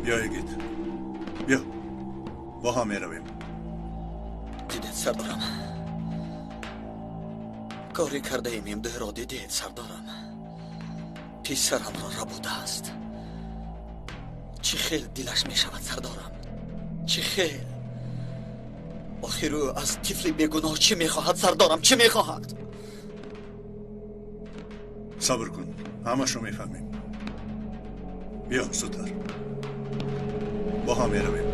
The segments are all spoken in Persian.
بیا یگید بیا با هم میرویم. دیدید سردارم، کاری کرده ایم امده را دیدید سردارم. پسرم را ربوده است. چه خیل دلش می شود سردارم، چه خیل. آخر او از طفل بیگناه چی می خواهد سردارم، چی می خواهد؟ صبر کن، همه شو میفهمیم. بیا زودتر با هم میرویم.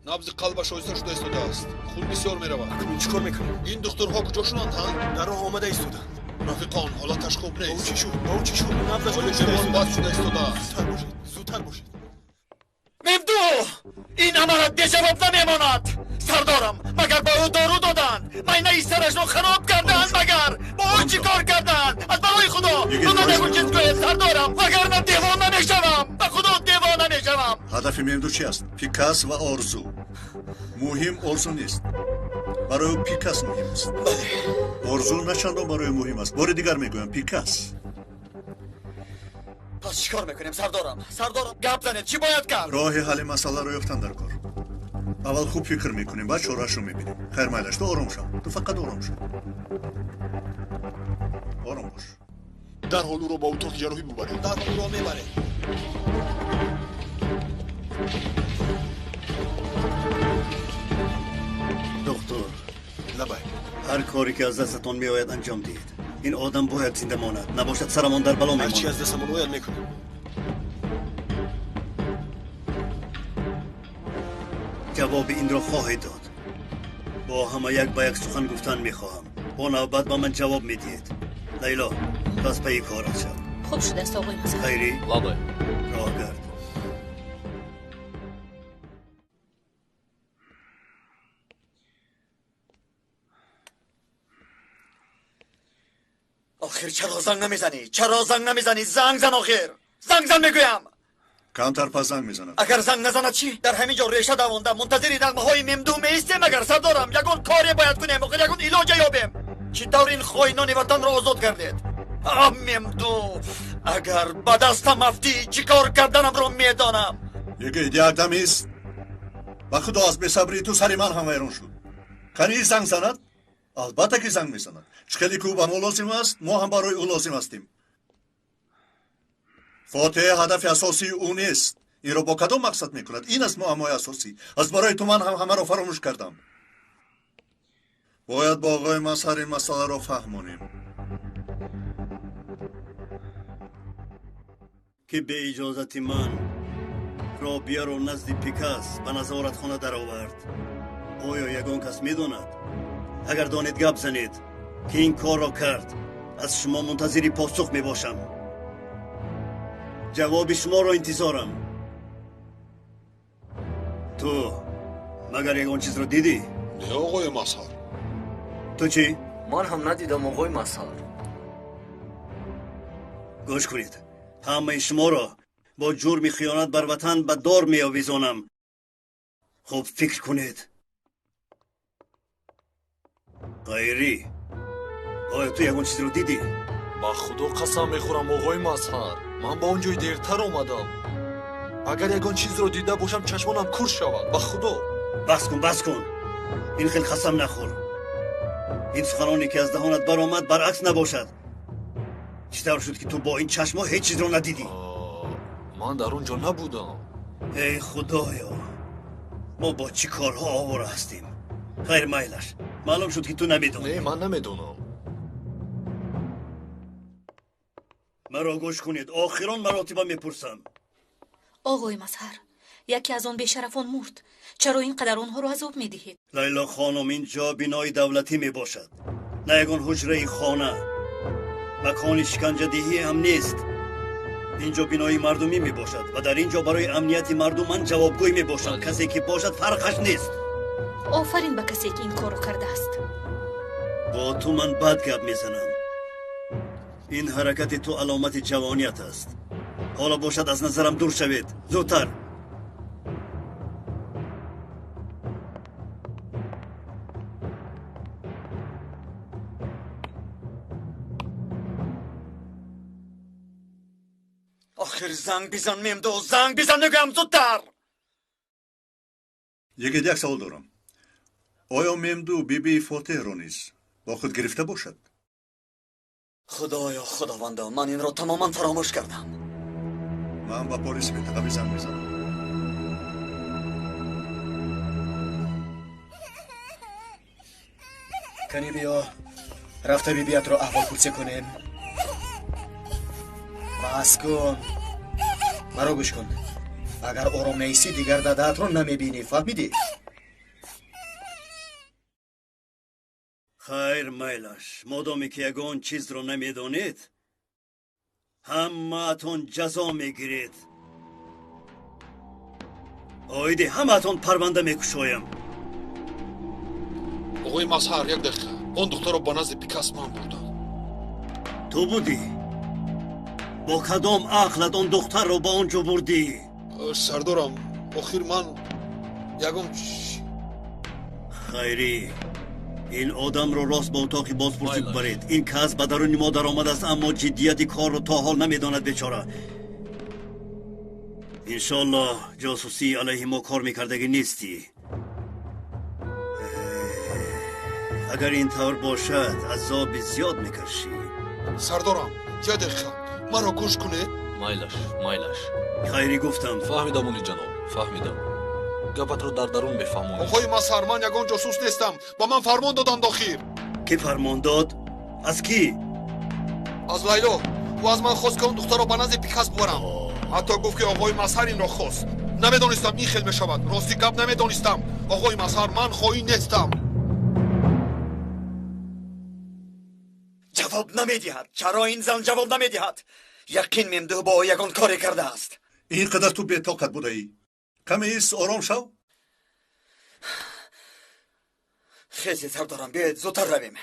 نبض قلبش آهسته شده ایستاده. خون بسیار میرود. اکنون چیکار میکنیم؟ این دخترها کجاشونند ها؟ در راه آمده ایستادند. رفیقان حالتش خوب با او نیست. چی شد؟ با او چی شد؟ نبضش ولی آهسته جوان بد ایستاده. شده ایستاده. زودتر باشید، زودتر باشید. ممدو، این عملت بی‌جواب نمیماند سردارم. مگر با او دارو دادند؟ مینه سرش رو خراب کردند؟ مگر با او چی کار کردند؟ از برای خدا من نگو چیز گوید سردارم، وگرنه دیوانه میشوم. به خدا دیوانه میشوم. هدف ممدو چی است؟ پیکاس و آرزو. مهم آرزو نیست، برای او پیکاس مهم است. آرزو نچندان برای مهم است. بار دیگر میگویم پیکاس. پس چیکار میکنیم سردارم؟ سردارم گپ زنید، چی باید کرد؟ راه حل مسئله رو یافتن در کار. اول خوب فکر میکنیم، بعد چاره‌اش رو میبینیم. خیر مایلش، تو آروم شو. تو فقط آروم شو. آروم باش. در حال او را با اتاق جراحی ببرید. در حال را میبرید. دکتر، لبای هر کاری که از دستتان میآید انجام دهید. این آدم باید زنده ماند، نباشد سرمان در بلا هر چی میماند. از دستمون باید میکنیم. جواب این را خواهید داد. با همه یک به یک سخن گفتن میخواهم. با نوبت با من جواب میدید. لیلا، پس پی کارت شد. خوب شده است آقای مظهر. خیری، لبای راه گرد. آخر چرا زنگ نمیزنی؟ چرا زنگ نمیزنی؟ زنگ زن آخر. زنگ زن میگویم. کمتر پس زنگ میزند. اگر زنگ نزند چی؟ در همینجا ریشه دوانده منتظر نغمه های ممدو میستیم. اگر سردارم یگون کاری باید کنیم، آخر یگون علاج یابیم. چطور این خائنان وطن را آزاد کردید؟ ممدو، اگر به دستم افتی چیکار کردنم رو میدانم. یگید یک دم است. با خدا از بصبری تو سری من هم ویران شد. کنی زنگ زند؟ البته که زنگ میزند. چخیلی که او به ما لازم است، ما هم برای او لازم هستیم. فاتحه هدف اساسی او نیست. این را با کدام مقصد میکند؟ این است معمای اساسی. از برای تو من هم همه را فراموش کردم. باید با آقای مظهر این مسئله را فهمانیم که به اجازت من رابیه را نزد پیکاس به نظارت خانه در آورد. آیا یگان کس میداند؟ اگر دانید گپ زنید که این کار را کرد، از شما منتظری پاسخ می باشم. جواب شما را انتظارم. تو مگر یگان چیز را دیدی؟ نه آقای مظهر. تو چی؟ من هم ندیدم آقای مظهر. گوش کنید، همه شما را با جرم خیانت بر وطن به دار می آویزانم. خوب فکر کنید. غیری، آیا تو یگان چیز رو دیدی؟ با خدا قسم میخورم آقای مظهر، من با اونجای دیرتر آمدم. اگر یگان چیز رو دیده باشم چشمانم کور شود. با خدا. بس کن. این خیلی قسم نخور. این سخنانی که از دهانت برآمد برعکس نباشد. چطور شد که تو با این چشما هیچ چیز رو ندیدی؟ من در اونجا نبودم. ای خدایا، ما با چی کارها آواره هستیم. خیر مایلش، معلوم شد که تو نمیدونی. نه من نمیدونم. مرا گوش کنید، آخران مراتبه میپرسم. آقای مظهر، یکی از آن بیشرفان مرد. چرا اینقدر آنها رو عذاب میدهید؟ لیلا خانم، اینجا بنای دولتی میباشد، نه یگان حجره خانه. مکان شکنجه دهی هم نیست. اینجا بنای مردمی میباشد و در اینجا برای امنیت مردم من جوابگوی میباشم. کسی که باشد فرقش نیست. آفرین به کسی که این کارو کرده است. با تو من بد گپ میزنم. این حرکت تو علامت جوانیت است. حالا باشد از نظرم دور شوید. زودتر. آخر زنگ بزن ممدو، زنگ بزن نگم زودتر. یک سوال دارم. آیا ممدو بیبی فاتح رو نیز با خود گرفته باشد؟ خدایا خداوندا، من این را تماما فراموش کردم. من با پلیس به تقوی زنگ میزنم. کنی بیا رفته بیبیت رو احوال پرسی کنیم. بس کن، مرا گوش کن. اگر آرام نیستی دیگر دادت رو نمیبینی، فهمیدی؟ خیر میلش، مادامی که یگان چیز رو نمیدانید همه اتون جزا میگیرید. آیدی همه اتون پرونده میکشویم. آقای مظهر یک دقیقه، اون دختر رو با نزد پیکاس من بردم. تو بودی؟ با کدام عقلت اون دختر رو با اونجا بردی؟ سردارم آخر من یکم خیری، این آدم رو راست با اتاقی بازپرسی برید. این کس به درون ما در آمد است اما جدیت کار رو تا حال نمیداند بیچاره. انشالله جاسوسی علیه ما کار میکردگی نیستی. اگر این طور باشد عذاب زیاد میکشی. سردارم یک دقیقه مرا گوش کنید. مایلش خیری گفتم. فهمیدم اولی جناب، فهمیدم. گپت رو در درون بفهمونی. آقای مظهر، من یگان جاسوس نیستم. با من فرمان دادند آخر. کی فرمان داد؟ از کی؟ از لیلا. او از من خواست که اون دختر رو به نزد پیکاس ببرم. حتی گفت که آقای مظهر این را خواست. نمیدانستم این خیل میشود. راستی گپ نمیدانستم. آقای مظهر، من خواهی نیستم. جواب نمیدهد. چرا این زن جواب نمیدهد؟ یقین ممدو با یگان کاری کرده است. اینقدر تو بی‌طاقت بوده ای؟ کمی ایست آرام شو. خیلی سردارم، بیاید زودتر رویم.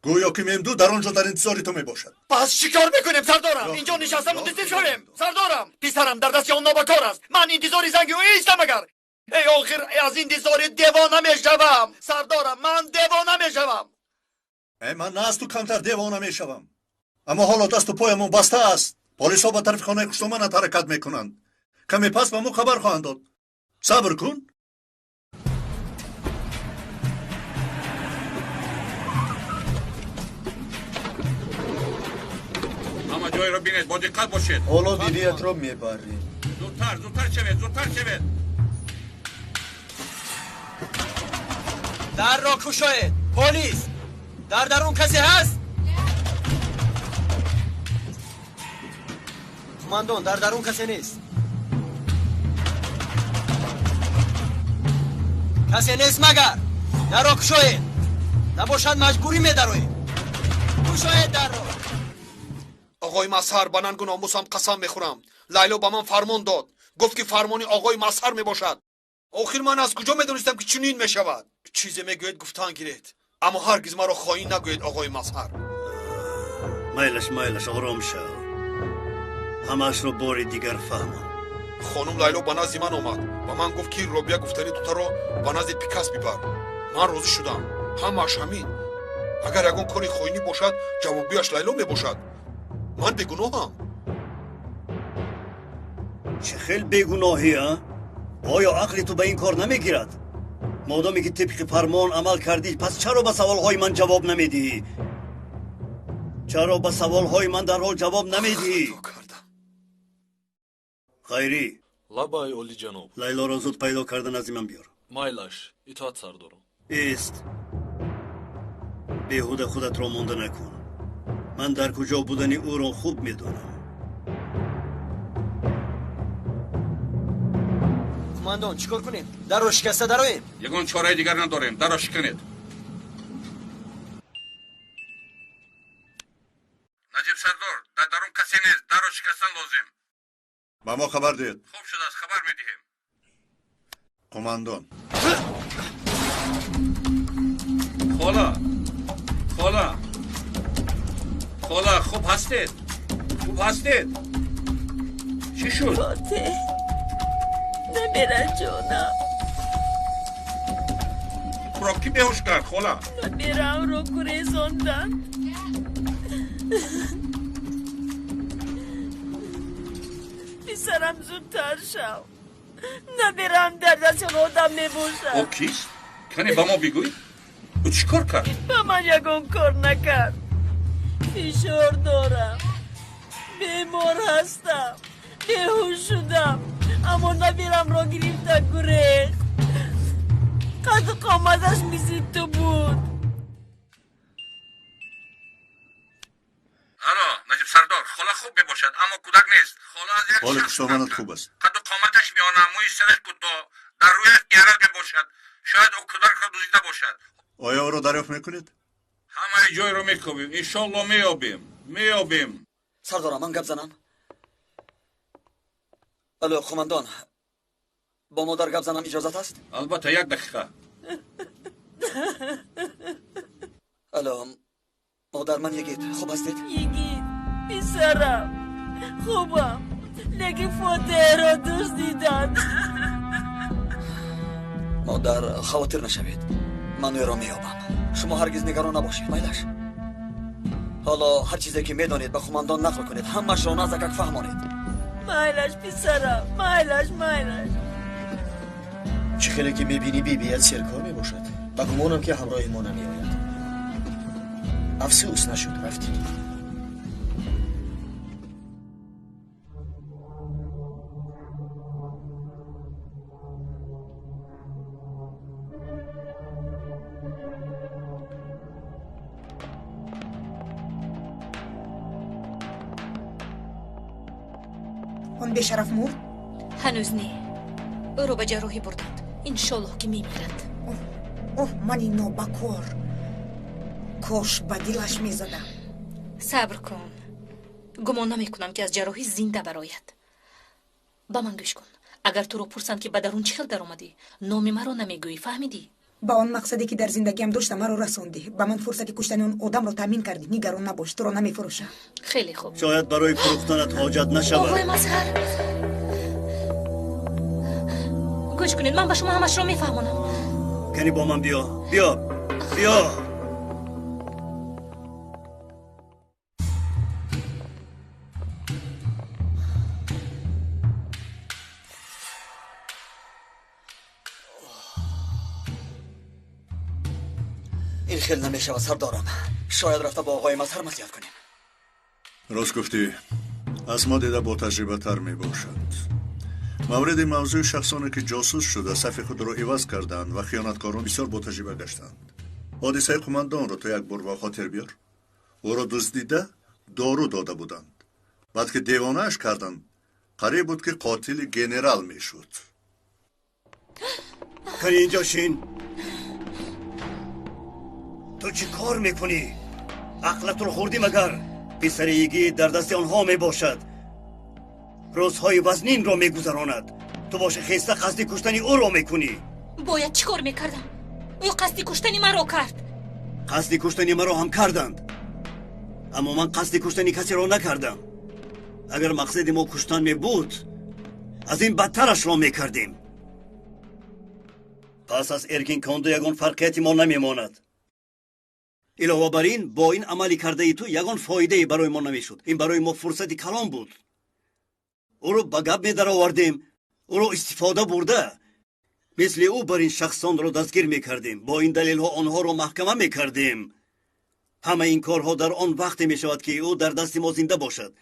گویا که ممدو در آنجا در انتظار تو می باشد. پس چیکار میکنیم سردارم؟ اینجا نشستم و تسلیم شویم. سردارم، پسرم در دست اون نابکار است. من انتظار زنگی او ایستم مگر. ای آخر از این انتظار دیوانه میشوم. سردارم، من دیوانه میشوم. من نه از تو کمتر دیوانه میشوم. اما حالا دست و پایمون بسته است. پلیس ها به طرف خانه کشت من حرکت میکنند. کمی پس به ما خبر خواهند داد. صبر کن. اما جای رو بینید، با دقت باشید. حالا بیبیت رو میبریم. زودتر شوید. در را کشایید. پلیس در درون کسی هست؟ کماندون، در درون کسی نیست. کسی نیست مگر؟ در را کشایید. نباشد مجبوری میدرویم. کشایید در را. آقای مظهر، به ننگ و ناموسم قسم میخورم. لیلا به من فرمان داد. گفت که فرمانی آقای مظهر میباشد. آخر من از کجا میدونستم که چنین میشود؟ چیزی میگوید گفتن گیرید، اما هرگز مرا خائن نگوید آقای مظهر. میلش آرام شو. همش رو باری دیگر فهمم. خانم لیلا به نزد من آمد و من گفت که رابیه گفتنی تو رو به نزد پیکاس ببر. من راضی شدم. همش همین. اگر یگان کاری خائنی باشد جوابیش لیلا میباشد. من بیگناهم. چه خیلی بیگناهی ها؟ آیا عقلی تو به این کار نمیگیرد؟ مادامی که طبق فرمان عمل کردی، پس چرا به سوالهای من جواب نمیدی؟ چرا به سوالهای من در حال جواب نمیدی؟ خیری، لبای اولی جناب. لیلا را زود پیدا کردن از من بیار. مایلش، اطاعت سردارم. ایست. بیهوده خودت را مانده نکن. من در کجا بودنی او را خوب میدونم. کماندون، چیکار کنیم؟ در رو شکسته درویم. یگان چاره دیگر نداریم. در را شکنید. نجیب سردار، در درون کسی نیست. در را شکستن لازم. با ما خبر دید. خوب شده است، خبر میدهیم. کماندون. خالا خوب هستید؟ چی شد؟ فاتح نمیره جونم. را کی بیهوش کرد خالا؟ نمیرم رو گریزاندن. پسرم زودتر شو نبرم در دست آدم میبوشم. او کیست؟ کنی با ما بگوی؟ او چی کار کرد؟ با من یکون کار نکرد. فشار دارم، بیمار هستم، بیهوش شدم، اما نبرم را گرفته گریخت. قد قامتش مثل تو بود. الو نجیب سردار، خاله خوب میباشد اما کودک نیست. خاله از یک حال شخص کشتامانت قتل. خوب است. قد و قامتش میانه، موی سرش کوتاه، در رویش گیرک میباشد. شاید او کودک را دزدیده باشد. آیا او را دریافت میکنید؟ همه جای رو میکوبیم، انشالله میابیم. سردارم من گپ زنم. الو قماندان، با مادر گپ زنم اجازت است؟ البته یک دقیقه. الو مادر، من یگید خوب هستید؟ یگید پسرم خوبم، لیکن فاتحه را دوست دیدن. مادر خاطر نشوید، من او را میابم. شما هرگز نگران نباشید. میلش حالا هر چیزی که میدانید به قماندان نقل کنید، همش را نزدک فهمانید. میلش پسرم، میلش. چه خیلی که میبینی بیبیت سرکار میباشد و گمانم که همراه ما نمیآید. افسوس نشد رفتی. اون بیشرف مرد؟ هنوز نه. او رو به جراحی بردند. انشالله که میمیرد. اوه منی نوبکور، کاش به دلش میزدم. صبر کن. گمان نمیکنم که از جراحی زنده براید. با من گوش کن. اگر تو رو پرسند که به درون چه خیل در اومدی، نام مرا نمیگویی، فهمیدی؟ با اون مقصدی که در زندگیم داشتم مرا رسوندی. با من فرصتی کشتن اون آدم رو تامین کردی. نگران نباش، تو رو نمیفروشم. خیلی خوب. شاید برای فروختنت حاجت نشود. آقای مظهر، گوش کنید، من به شما همش رو میفهمونم. کنی با من بیا. این خیلی نمیشه و سردارم. شاید رفته با آقای مظهر مصلحت کنیم. راست گفتی. از ما دیده با تجربه تر می باشد. مورد موضوع شخصانی که جاسوس شده صف خود را عوض کردند و خیانتکاران بسیار با تجربه گشتند. حادثه قماندان را تو یک بار با خاطر بیار. او را دزدیده دارو داده بودند. بعد که دیوانه اش کردند، قریب بود که قاتل گنرال می شد. کنی اینجا شین. تو چی کار میکنی؟ عقلت رو خوردی مگر؟ پسریگی در دست آنها می باشد. روزهای وزنین را میگذراند. تو باشه خیسته قصد کشتنی او را میکنی. باید چیکار میکردم؟ او قصد کشتنی مرا کرد. قصد کشتنی مرا هم کردند، اما من قصد کشتنی کسی را نکردم. اگر مقصد ما کشتن می بود، از این بدترش را میکردیم. پس از ارگین کاندو یگان فرقیتی ما نمیماند. علاوه بر این، با این عملی کرده ای تو یگان فایده برای ما نمیشد. این برای ما فرصتی کلان بود. او رو به گپ می در آوردیم، او رو استفاده برده مثل او بر این شخصان رو دستگیر می کردیم. با این دلیل ها آنها رو محکمه می کردیم. همه این کارها در آن وقت می شود که او در دست ما زنده باشد.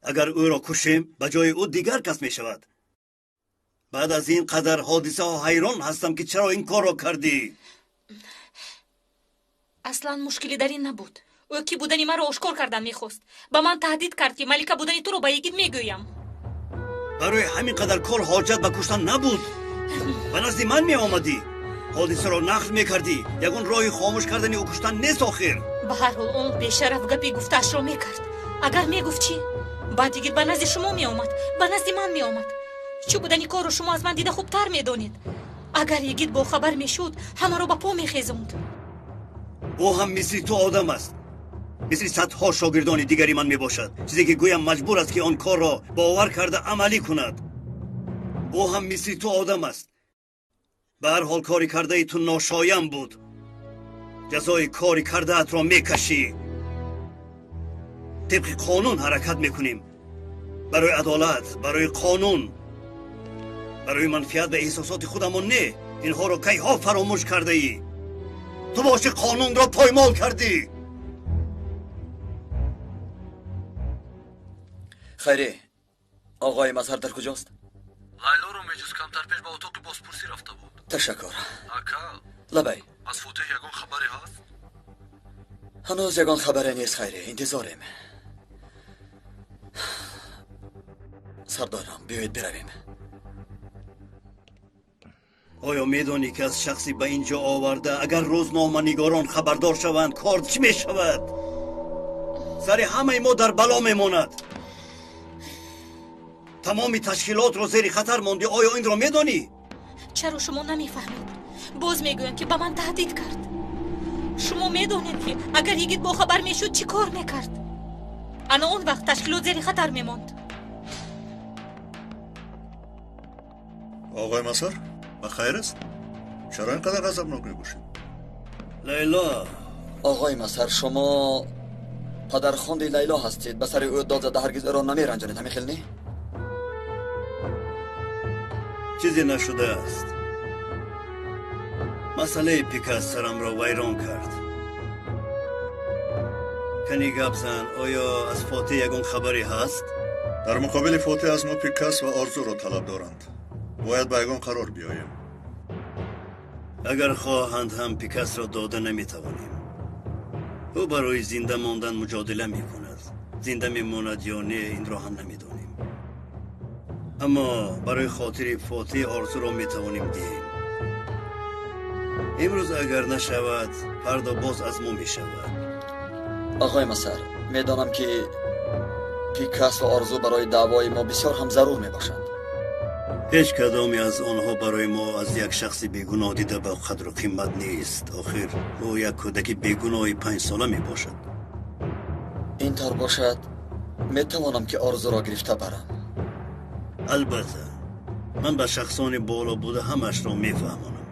اگر او را کشیم، به جای او دیگر کس می شود. بعد از این قدر حادثه ها حیران هستم که چرا این کار را کردی. اصلا مشکلی در این نبود. او کی بودنی مرا آشکار کردن میخواست. با من تهدید کرد که ملکه بودنی تو رو به یگید میگویم. برای همین قدر کار حاجت به کشتن نبود. به نزد من می آمدی، حادثه را نقل می کردی. یگان راه خاموش کردن او کشتن نیست آخر. به هر حال اون بیشرف گپی گفتش را میکرد. اگر میگفت چی؟ بعد دیگه به نزد شما می آمد، به نزد من می آمد. چی بودنی کار رو شما از من دیده خوبتر میدونید. اگر یگید با خبر میشد، همه رو به پا میخیزوند. او هم مثل تو آدم است، مثل صدها شاگردان دیگری من می باشد. چیزی که گویم مجبور است که آن کار را باور کرده عملی کند. او هم مثل تو آدم است. به هر حال کاری کرده ای تو ناشایم بود. جزای کاری کرده ات را میکشی. طبق قانون حرکت میکنیم. برای عدالت، برای قانون، برای منفعت و احساسات خودمون نه. اینها رو کی ها فراموش کرده ای؟ تو باش قانون را پایمال کردی. خیره آقای مظهر در کجاست؟ لیلا رو میجوز کمتر پیش به اتاق بازپرسی رفته بود. تشکر. اکا لبای از فوته یگان خبری هست؟ هنوز یگان خبری نیست خیره، انتظاریم. سردارم بیایید برویم. آیا میدانی که از شخصی به اینجا آورده اگر روزنامه‌نگاران خبردار شوند کار چی می شود؟ سر همه ما در بلا میماند. تمامی تشکیلات رو زیر خطر مانده. آیا این را میدانی؟ چرا شما نمیفهمید؟ باز میگویند که به من تهدید کرد. شما میدونید که اگر یگید با خبر میشد چی کار میکرد؟ انا اون وقت تشکیلات زیر خطر میماند. آقای مظهر بخیر است؟ چرا اینقدر غضبناک میباشید؟ لیلا. آقای مظهر شما پدرخوانده لیلا هستید. به سر او داد زده هرگز او را نمیرنجانید، همین خیل نه؟ چیزی نشده است. مسئله پیکاس سرم را ویران کرد. کنی گپ زن. آیا از فاتح یگان خبری هست؟ در مقابل فاتح از ما پیکاس و آرزو را طلب دارند. باید به یگان قرار بیاییم. اگر خواهند هم پیکاس را داده نمیتوانیم. او برای زنده ماندن مجادله میکند. زنده میماند یا نه این را هم نمیدانیم. اما برای خاطر فاتح آرزو را میتوانیم دهیم. امروز اگر نشود فردا باز از ما میشود. آقای مظهر میدانم که پیکاس و آرزو برای دعوای ما بسیار هم ضرور میباشند. هیچ کدامی از آنها برای ما از یک شخص بیگناه دیده با قدر و قیمت نیست. آخر او یک کودک بیگناه 5 ساله می باشد. این طور باشد میتوانم که آرزو را گرفته برم. البته من به شخصان بالا بوده همش را میفهمانم.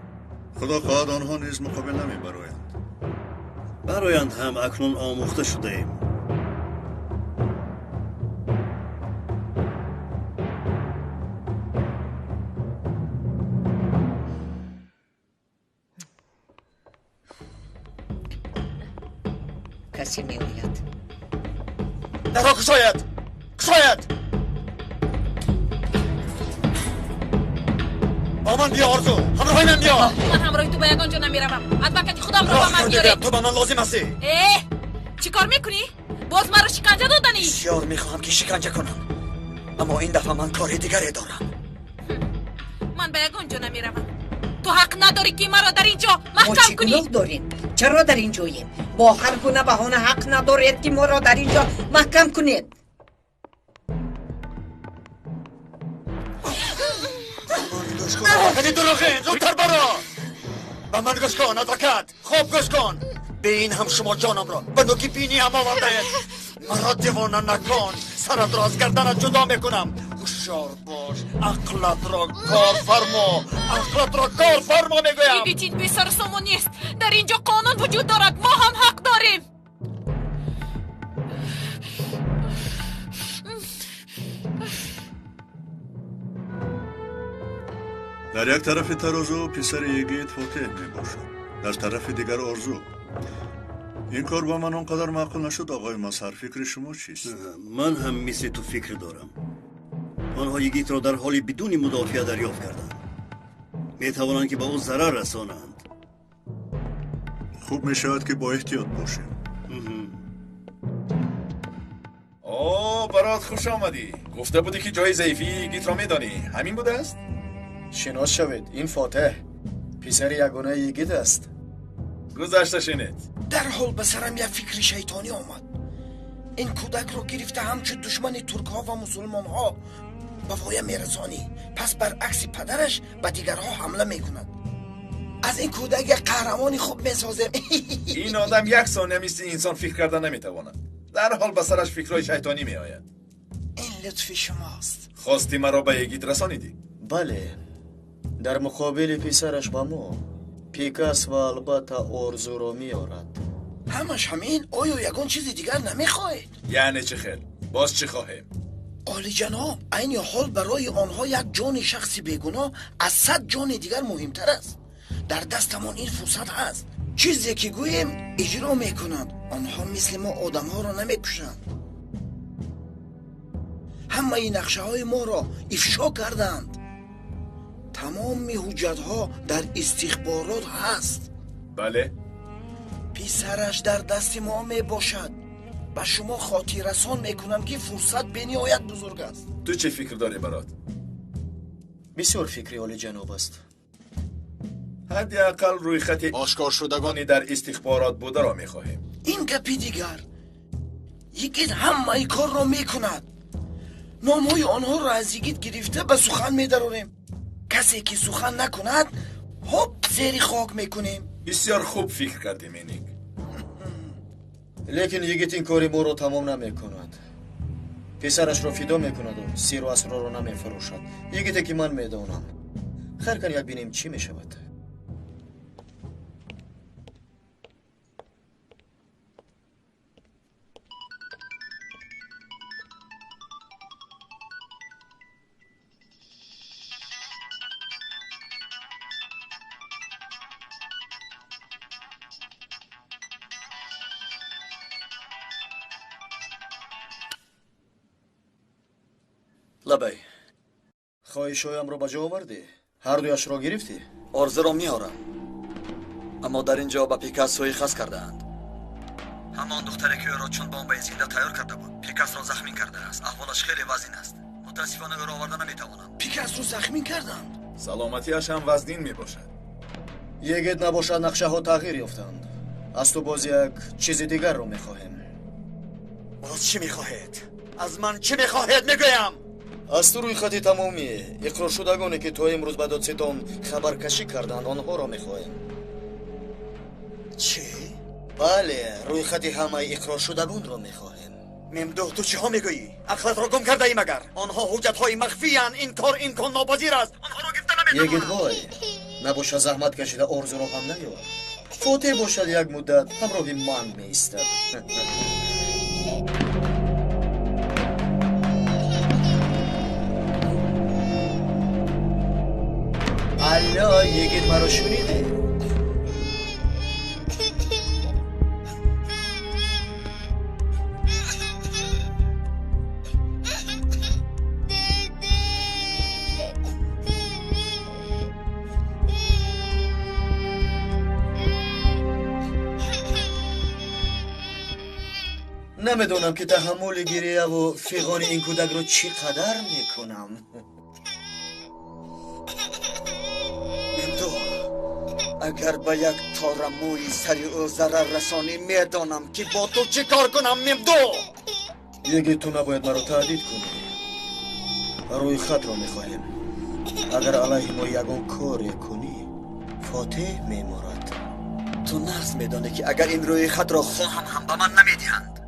خدا خواهد آنها نیز مقابل نمیبرایند. برایند هم اکنون آموخته شده ایم. کسی می آید. درها کشاید. با من بیا آرزو. همراه من بیا. من همراه تو به یگان جا نمیروم. از وقتی خودم را با من بیاره. تو به من لازم هستی. چی کار میکنی؟ باز مرا شکنجه دادنی؟ بسیار میخواهم که شکنجه کنم، اما این دفعه من کار دیگری دارم. من به یگان جا نمیروم. تو حق نداری که مرا در اینجا محکم کنی. ما چی داریم؟ چرا در اینجاییم؟ با هر گونه بهانه حق ندارید که ما را در اینجا محکم کنید. خیلی دروغین. زودتر برو. به من گوش کن ادوکات. خوب گوش کن. به این هم شما جانم را به نوکی بینی هم آورده اید. مرا دیوانه نکن. سرت را از گردنت جدا میکنم. هوشیار باش. عقلت را کار فرما میگویم. این چیز بی سر و سامون نیست. در اینجا قانون وجود دارد. ما هم حق داریم. در یک طرف ترازو پسر یگید فاتح می باشد، در طرف دیگر آرزو. این کار با من آنقدر معقول نشد. آقای مظهر فکر شما چیست؟ من هم مثل تو فکر دارم. آنها یگید را در حالی بدون مدافع دریافت کردند. می توانند که به او ضرر رسانند. خوب می شود که با احتیاط باشیم. برات خوش آمدی. گفته بودی که جای ضعیفی یگید را میدانی. همین بوده است؟ شناس شوید. این فاتح پسر یگانه یگید است. گذشته شنید. در حال به سرم یک فکر شیطانی آمد. این کودک رو گرفته همچه دشمن ترک ها و مسلمان ها به وایه میرسانی. پس برعکس پدرش به دیگرها حمله میکند. از این کودک یک قهرمانی خوب میسازه. این آدم یک ثانیه مثل انسان فکر کردن نمیتواند. در حال به سرش فکرهای شیطانی میآید. این لطف شماست. خواستی مرا به یگید رسانیدی؟ بله، در مقابل پسرش با ما پیکاس و البته آرزو را میارد. همش همین؟ آیا یگان چیزی دیگر نمیخواهید؟ یعنی چه خیل؟ باز چی خواهیم؟ عالی جناب، این حال برای آنها یک جان شخصی بیگناه از 100 جان دیگر مهمتر است. در دستمان این فرصت هست. چیزی که گوییم اجرا میکنند. آنها مثل ما آدم ها را نمیکشند. همه این نقشه های ما را افشا کردند. تمام حجت ها در استخبارات هست. بله. پسرش در دست ما می باشد. به شما خاطر رسان میکنم که فرصت به نهایت بزرگ است. تو چه فکر داری برات؟ بسیار فکری عالی جناب است. حداقل روی خط آشکار شدگانی در استخبارات بوده را میخواهیم. این گپی دیگر یکیت همه کار را میکند. نامهای آنها را از یکیت گرفته به سخن میدراریم. کسی که سخن نکند هپ زیر خاک میکنیم. بسیار خوب فکر کردیم اینک. لیکن یگیت این کاری ما رو تمام نمیکند. پسرش را فدا میکند و سیر و اسرار رو نمیفروشد. یگیت که من میدانم. خیر کن یک بینیم چی میشود. لبی خواهشایم را بجا آوردی؟ هر دویش را گرفتی؟ عرضه را میارم، اما در اینجا به پیکاسوی خاص کردند. همان دختری که او را چون بمب ایستاده تیار کرده بود پیکاس را زخمی کرده است. احوالش خیلی وزین است. متاسفانه او را آورده نمیتوانم. پیکاس را زخمی کردند؟ سلامتیش هم وزنین میباشد. یگید نباشد نقشه ها تغییر یافتند. از تو باز یک چیز دیگر رو میخواهیم. باز چی میخواهید؟ از من چی میخواهید میگویم؟ از تو روی خطی تمامی اقرار شدگانی که تو امروز به دادستان خبر کشی کردند آنها را میخواهیم. چی؟ بله، روی خطی همه اقرار شدگان را میخواهیم. ممدوح تو چی ها میگویی؟ عقلت را گم کرده ای مگر؟ آنها حجت های مخفی هن. این کار امکان ناپذیر است. آنها را گفته نمیتوانم. یگید وای نباشد زحمت کشیده آرزو را هم نیار. فاتح باشد یک مدت همراه من میایستد. الله یگید مرا شنیده. نمیدونم که تحمل گریه و فیغان این کودک رو چقدر میکنم. اگر به یک تار موی سری او ضرر رسانی میدانم که با تو چی کار کنم. ممدو یکی تو نباید مرا تهدید کنی. روی خط را میخواهیم. اگر علیه ما یگان کار کنی فاتح میمارد. تو نقص میدانی که اگر این روی خط را خواهم هم به من نمیدهند.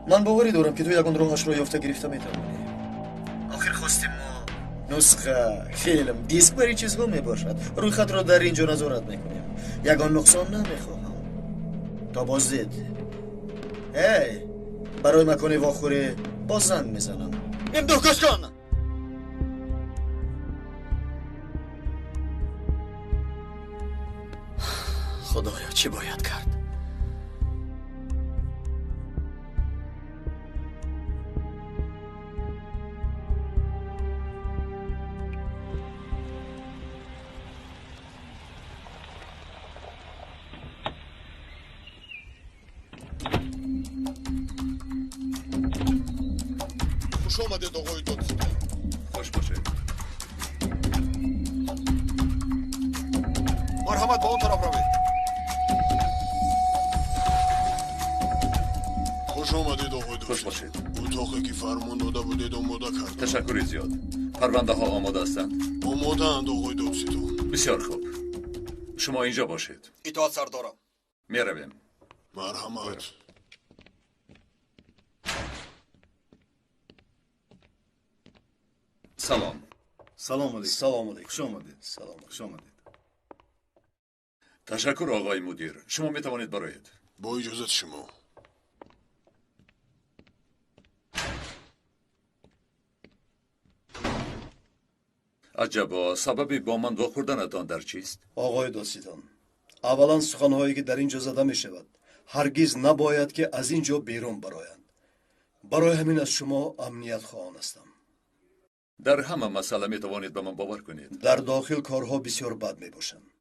من باوری دارم که تو یگان راهش را یافته گرفته میتوانی. آخر خواستیم ما نسخه، فیلم، دیسک بری چیزها میباشد. روی خط را در اینجا نظارت میکنیم. یگان نقصان نمیخواهم. تا بازدید برای مکان واخوری باز زنگ میزنم. ممدوح گوش کن. خدایا چی باید کرد؟ خوش آمدید آقای دادستان. خوش باشید. مرحمت به اون طرف روید. خوش آمدید آقای دادستان. خوش باشید. اتاقی که فرمان داده بودید آماده کردم. تشکر زیاد. پرونده ها آماده هستند؟ آماده اند آقای دادستان. بسیار خوب. شما اینجا باشید. اطاعت سردارم. میرویم. مرحمت. سلام. سلام علیکم. سلام علیکم. خوش آمدید. سلام. خوش آمدید. تشکر آقای مدیر. شما می توانید برایید. با اجازت شما. عجبا سبب با من واخوردنتان در چیست؟ آقای داستان، اولا سخنهایی که در اینجا زده می شود هرگز نباید که از اینجا بیرون برایند. برای همین از شما امنیت خواهان هستم. در همه مسئله می توانید به من باور کنید. در داخل کارها بسیار بد می باشند.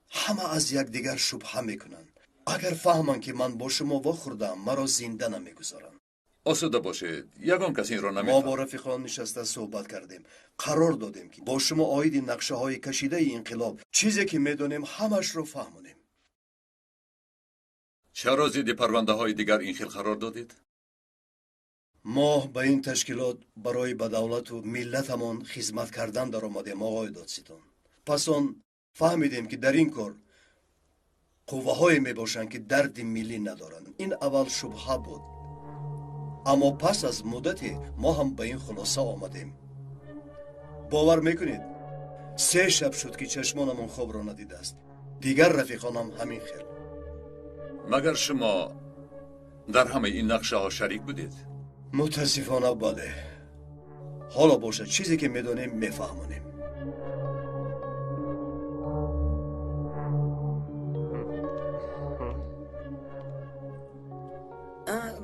همه از یکدیگر شبهه می کنند. اگر فهمند که من با شما واخوردم مرا زنده نمی گذارند. آسوده باشید، یگان کسی این را ما نمی‌فهمد. با رفیقان نشسته صحبت کردیم. قرار دادیم که با شما آید نقشه های کشیده انقلاب چیزی که میدونیم همش رو فهمونیم. چرا ضد پرونده های دیگر این خیل قرار دادید؟ ما به این تشکیلات برای به دولت و ملتمان خدمت کردن در آمدیم آقای دادستان. پس آن فهمیدیم که در این کار قوه های می باشند که درد ملی ندارند. این اول شبهه بود، اما پس از مدتی ما هم به این خلاصه آمدیم. باور میکنید 3 شب شد که چشمانمان خواب را ندیده است. دیگر رفیقانم همین خیل. مگر شما در همه این نقشه ها شریک بودید؟ متاسفانه بله. حالا باشه چیزی که میدونیم میفهمونیم.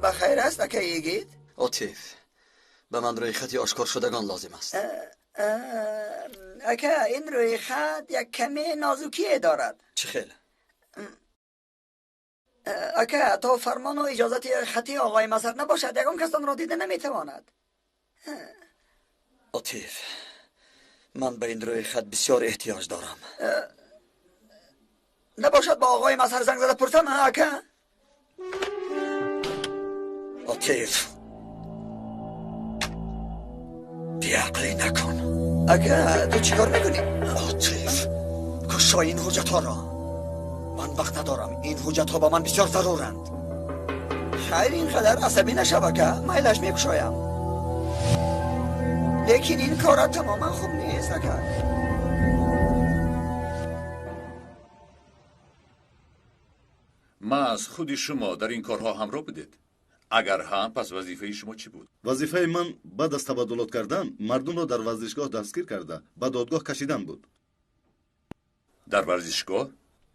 بخیر است اکه یگید؟ عاطف به من روی خطی آشکار شدگان لازم است. اکه این روی خط یک کمی نازکی دارد. چه خیلی؟ اکه تا فرمان و اجازت خطی آقای مظهر نباشد یکم کس آن را دیده نمیتواند. عاطف من به این روی خط بسیار احتیاج دارم. نباشد با آقای مظهر زنگ زده پرسم اکه؟ عاطف بیعقلی نکن. اکه تو چیکار میکنی؟ عاطف کشا این حجت ها را. من وقت ندارم. این حجت ها با من بسیار ضرورند. خیر اینقدر عصبی نشو که میلش میکشایم. لیکن این کار تماما خوب نیست اکه. ما از خودی شما در این کارها همراه بودید؟ اگر هم پس وظیفه شما چی بود؟ وظیفه من بعد از تبادلات کردن مردم را در ورزشگاه دستگیر کرده به دادگاه کشیدن بود. در ورزشگاه؟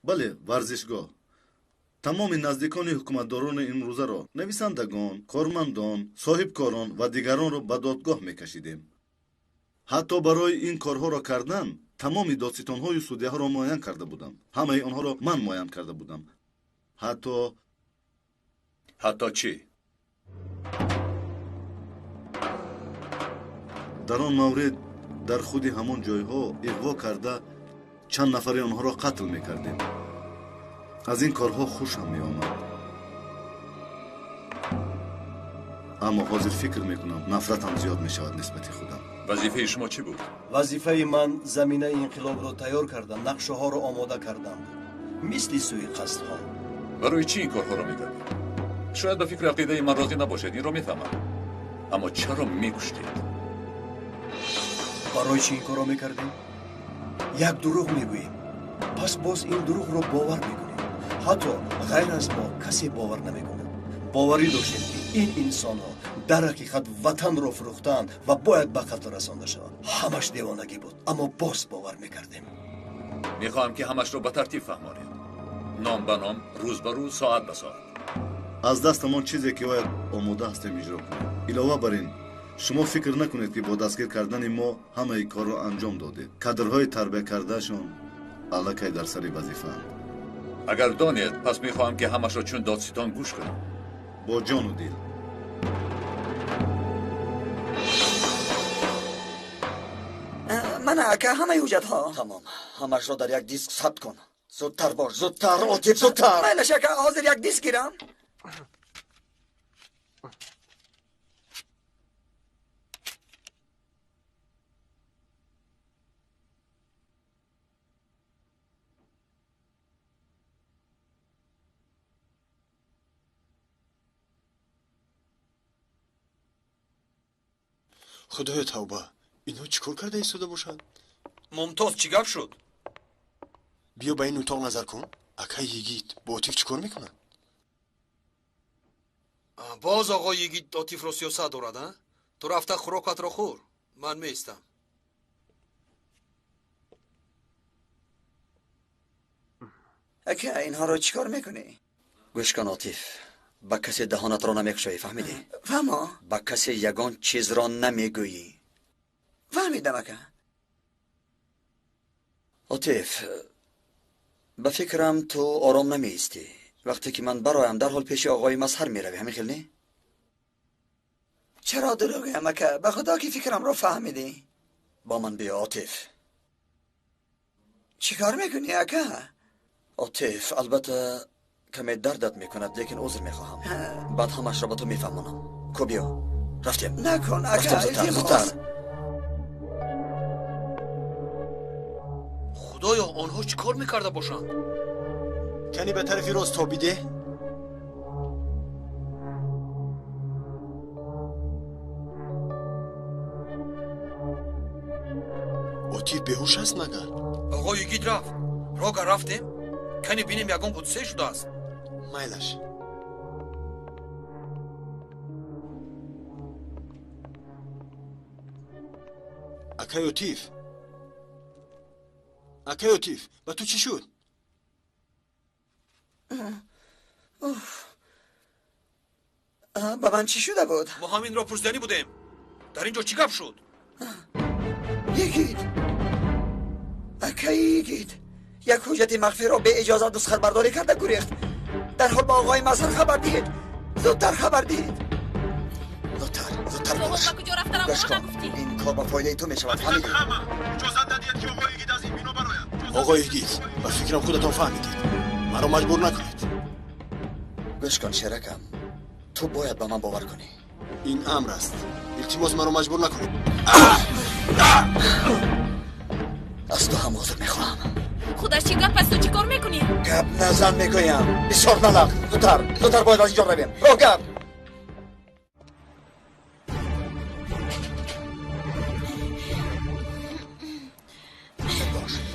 بله، ورزشگاه. تمام نزدیکان حکومتداران این روزه را، نویسندگان، کارمندان، صاحبکاران و دیگران را به دادگاه میکشیدیم. حتی برای این کارها را کردن تمام دادستان‌های سودیه ها را معین کرده بودم. همه آنها را من معین کرده بودم. حتی چی؟ در آن مورد در خود همان جایها اغوا کرده چند نفر آنها را قتل میکردیم. از این کارها خوشم میآمد، اما حاضر فکر میکنم نفرتم زیاد میشود نسبت خودم. وظیفه شما چی بود؟ وظیفه من زمینه انقلاب را تیار کردن، نقشه ها را آماده کردن بود، مثل سوی قصد ها. برای چی این کارها را میکردید؟ شاید به فکر عقیده من راضی نباشید، این را میفهمم، اما چرا میکشتید؟ برای چی این کار را میکردیم؟ یک دروغ میگوییم، پس باز این دروغ را باور میکنیم. حتی غیر از ما کسی باور نمیکنه. باوری داشتیم که این انسان ها در حقیقت وطن را فروختن و باید به قتل رسانده شوند. همش دیوانگی بود، اما باز باور میکردیم. میخواهم که همش رو به ترتیب فهمانید، نام به نام، روز به روز، ساعت به ساعت. از دستمان چیزی که باید آماده هستیم اجرا کنیم. علاوه بر این شما فکر نکنید که با دستگیر کردن ما همه ای کار را انجام دادید. کادرهای تربیت کردهشون الکی در سر وظیفه اند. اگر دانید پس میخواهم که همش را چون دادستان گوش کنم. با جان و دل. من اکه همه حجت ها تمام، همش را در یک دیسک ثبت کن. زودتر باش، زودتر عاطف، زودتر. میلش اکه حاضر یک دیسک گیرم. خدای توبه، اینا چیکار کرده ایستاده باشن؟ ممتاز چی گپ شد؟ بیا به این اتاق نظر کن. اکا یگید با عاطف چیکار میکنن؟ باز آقا یگید عاطف رو سیاست دارد ها؟ تو رفته خوراکت را خور، من میستم. اکه اینها رو چیکار میکنی؟ گوش کن عاطف، با کسی دهانت را نمیخشایی، فهمیدی؟ فهمو با کسی یگان چیز را نمیگویی. فهمیدم اکه. عاطف، به فکرم تو آرام نمیستی وقتی که من برایم در حال پیش آقای مظهر میروی، همین خیل نی؟ چرا دروغیم اکه؟ به خدا که فکرم رو فهمیدی؟ با من بیا عاطف. چیکار میکنی اکه؟ عاطف، البته کمی دردت میکند لیکن عذر میخواهم، بعد همش را به تو میفهمونم. کو بیا، رفتیم. نکن اکه، رفتیم زودتر. خدایا آنها چی کار میکرده باشند؟ کنی به طرفی راست تابیده؟ عاطف بهوش است مگر؟ آقا یگید رفت. راگا رفتیم کنی بینیم یگان قدسه شده است. مایلش اکای عاطف، اکای عاطف، با تو چی شد؟ با من چی شده بود؟ ما همین را پرسیدنی بودیم. در اینجا چی گپ شد؟ یگید اکه یگید یک حجت مخفی را به اجازه نسخه برداری کرده گریخت. در حال با آقای مظهر خبر دهید. زودتر خبر دهید. زودتر باش. گوش کن، این کار با فایده تو میشود، فهمیدی؟ اجازه ندید که آقای یگید از این بنا براید. آقای یگید، به فکرم خودتان فهمیدید، مرا مجبور نکنید. گوش کن شرکم، تو باید به من باور کنی. این امر است، التماس مرا مجبور نکنید. از تو هم عذر میخواهم. خودش چی گپ است؟ تو چی کار میکنی؟ گپ نزن میگویم، بسیار نلق. زودتر باید از اینجا رویم. رو گپ.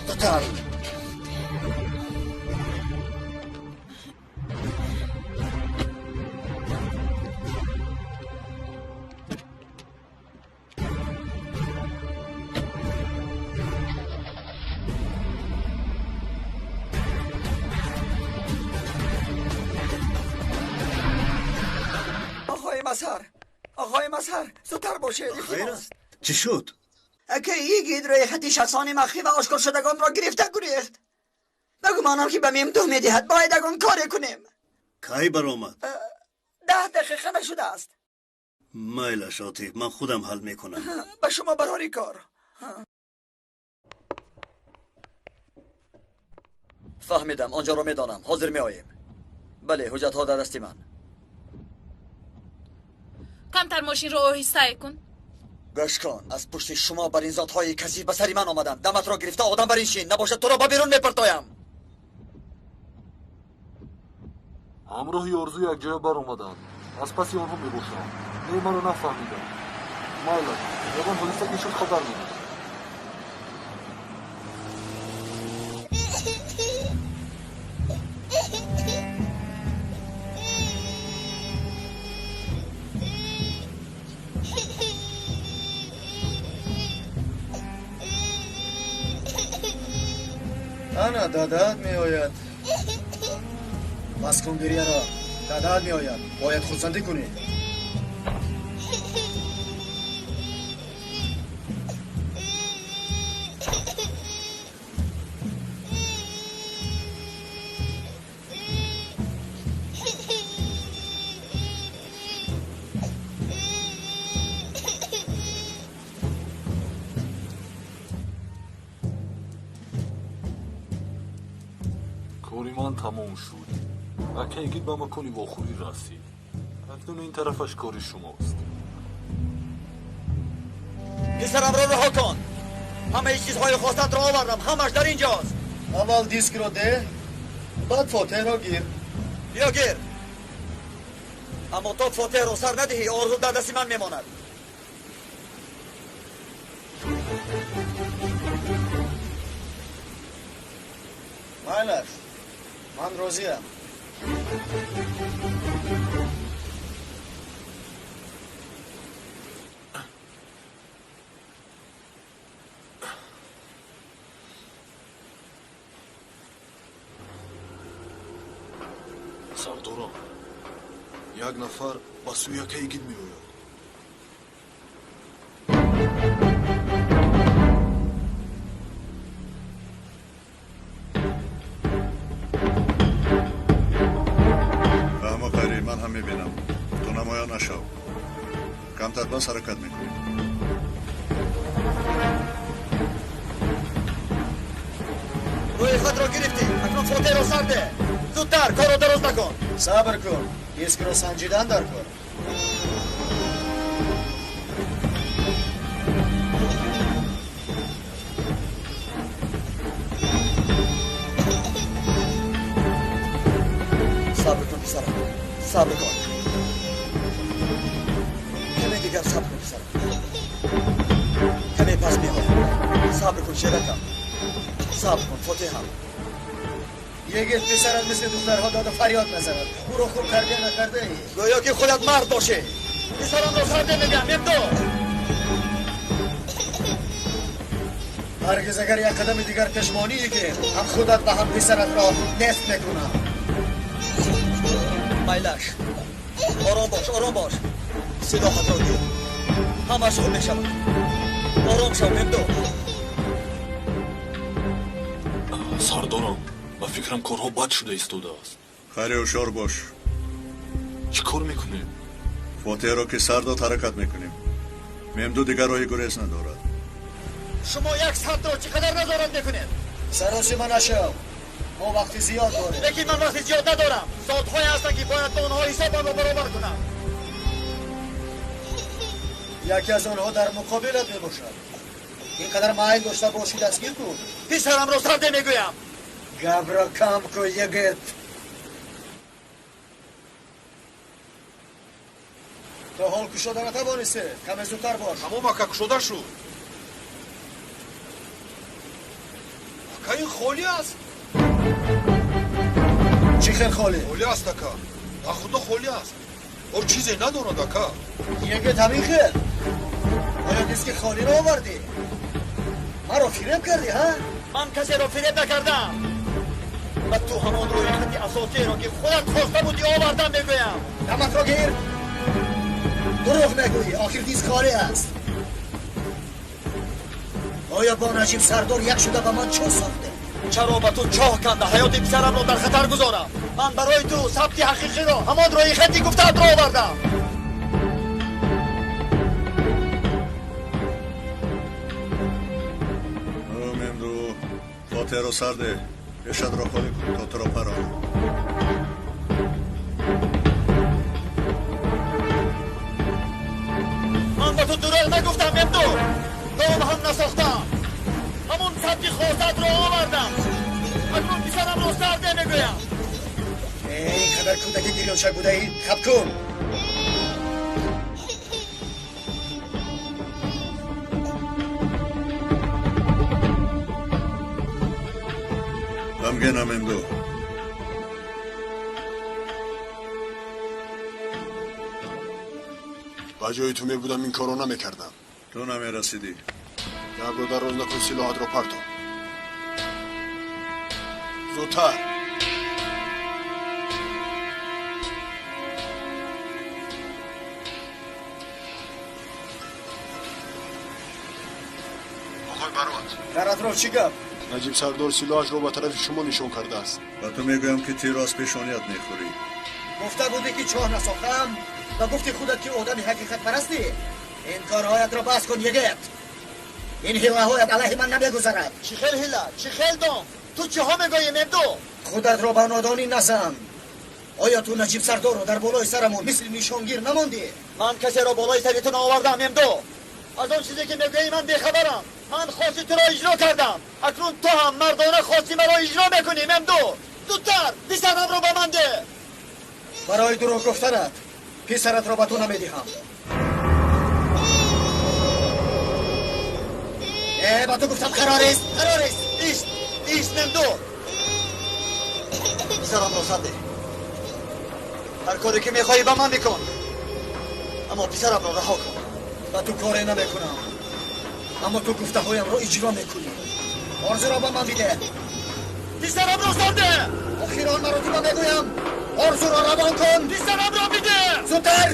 زودتر. آقای مظهر زودتر باشید. خیر است؟ چی شد؟ اکه یگید روی خطی شخصانی مخفی و آشکار شدگان را گرفته گریخت. بگمانم که به میم دو میدهد، باید اگان کاری کنیم. کی برآمد؟ 10 دقیقه نشده است. مایلش عاطف، من خودم حل میکنم. به شما براری کار. فهمیدم، آنجا رو میدانم، حاضر میآییم. بله، حجت ها در دستی من. کمتر ماشین رو آهسته کن. گوش کن، از پشت شما بر این ذاتهای کسی به سری من آمدند. دمت را گرفته آدم بر این شین، نباشد تو را به بیرون میپرتایم. همراهی آرزو یک جای بر آمدند، از پسی آنها میباشم. نه منو نفهمیدم. مالا یگان پلیس که شد خبر میدید. انا دادات می آید. بس کن گریه را. دادات می آید. باید خودسندی کنی. کاری من تمام شد. اکه یگید به مکانی واخوری رسید. اکنون این طرفش کاری شماست. پسرم را رها کن. همه چیزهای خواستت را آوردم، همش در اینجاست. اول دیسک رو ده، بعد فاتح را گیر. بیا گیر. اما تو فاتح رو سر ندهی، آرزو در دست من میماند. مایلش، من راضیم. сардорам як нафар ба сӯи яка игид меояд. фаҳмокари ман ҳам мебинам ту намоён нашав камтар бас ҳаракат мекунӣ. рӯи хатро гирифтӣ акнун фотеҳро сар де зудтар корро дароз накун сабр кун дискро санҷидан дар кор. сабр кун писарам сабр кун каме дигар сабр кун писарам каме пас меоям сабр кун шеракам сабр кун фотеҳам егет писарат мисли духтарҳо доду фарёд назанад ӯро хуб тарбия накардаӣ гӯё ки худат мард бошӣ писарамро сарде мегӯям мемдо ҳаргиз агар як қадами дигар пешмонии ки ҳам худат ба ҳам писаратро нест мекунам. майлаш ором бош силоҳатро гир ҳамаш хуб мешавад ором шав мемдо сардорам ба фикрам корҳо бад шуда истодааст. хайре ҳушёр бош. чӣ кор мекунем? фотеҳро ки сар дод ҳаракат мекунем. мемду дигар роҳи гурез надорад. шумо як садро чӣ қадар назорат мекунед? саросима нашав мо вақти зиёд дорем. лекин ман вақти зиёд надорам. соатҳое ҳастанд ки бояд ба онҳо ҳисобамро баробар кунам. яке аз онҳо дар муқобилат мебошад. ин қадар майл дошта бошӣ дастгир кун. писарамро сарде мегӯям. гапро кам кун егет. то ҳол кушода натавонисте каме зудтар бош. тамом ака кушода шуд. ака ин холӣ аст. чӣ хел холӣ? холӣ аст ака. ба худо холӣ аст. ор чизе надорад ака. егет ҳамин хел. оё диски холиро овардӣ? маро фиреб кардӣ ҳа? ман касеро фиреб накардам. ва ту ҳамон рӯи хати асосиеро ки худат хоста будӣ овардам мегӯям. даматро гир. дурӯғ мегӯӣ охир диск холӣ аст. оё бо наҷиб сардор як шуда ба ман чо сохте? чаро ба ту чоҳ канда ҳаёти писарамро дар хатар гузорам. ман барои ту сабти ҳақиқиро ҳамон рӯи хати гуфтаатро овардам. мемду фотеҳро сар де пешатро холӣ кун то туро паронам. ман ба ту дурӯғ нагуфтам мемду. дом ҳам насохтам. ҳамон сабти хостатро овардам. акнун писарамро сарде мегӯям. ин қадар кӯдаки гирёнчак будаӣ хаб кун. ғамгенам мемду. ба ҷои ту мебудам ин корро намекардам. ту намерасидӣ. гапро дароз накун силоҳатро партон. зудтар. оғой барот. дар атроф чӣ гап? наҷиб сардор силоҳашро ба тарафи шумо нишон кардааст. ба ту мегӯям ки тиро аз пешоният мехӯрӣ. гуфта будӣ ки чоҳ насохтам ва гуфти худат ки одами ҳақиқатпарастӣ. ин корҳоятро бас кун егет. ин ҳилаҳоят алайҳи ман намегузарад. чӣ хел ҳила? чӣ хел дом? ту чиҳо мегӯӣ мемду? худатро ба нодонӣ назан. оё ту наҷиб сардорро дар болои сарамон мисли нишонгир намондӣ? ман касеро болои сари ту наовардам мемду. аз он чизе ки мегӯӣ ман бехабарам. ман хости туро иҷро кардам. акнун ту ҳам мардона хости маро иҷро мекунӣ мемду. зудтар писарамро ба ман де. барои дурӯғ гуфтанат писаратро ба ту намедиҳам. ба ту гуфтам қарорист. ист мемду. писарамро сарде ҳар коре ки мехоҳӣ ба ман бикун аммо писарамро раҳо кун. ба ту коре намекунам аммо ту гуфтаҳоямро иҷро мекунӣ. орзуро ба ман биде. писарамро сарде. охирон маротиба мегӯям زور روان کن. پیسرم را میده. زودتر.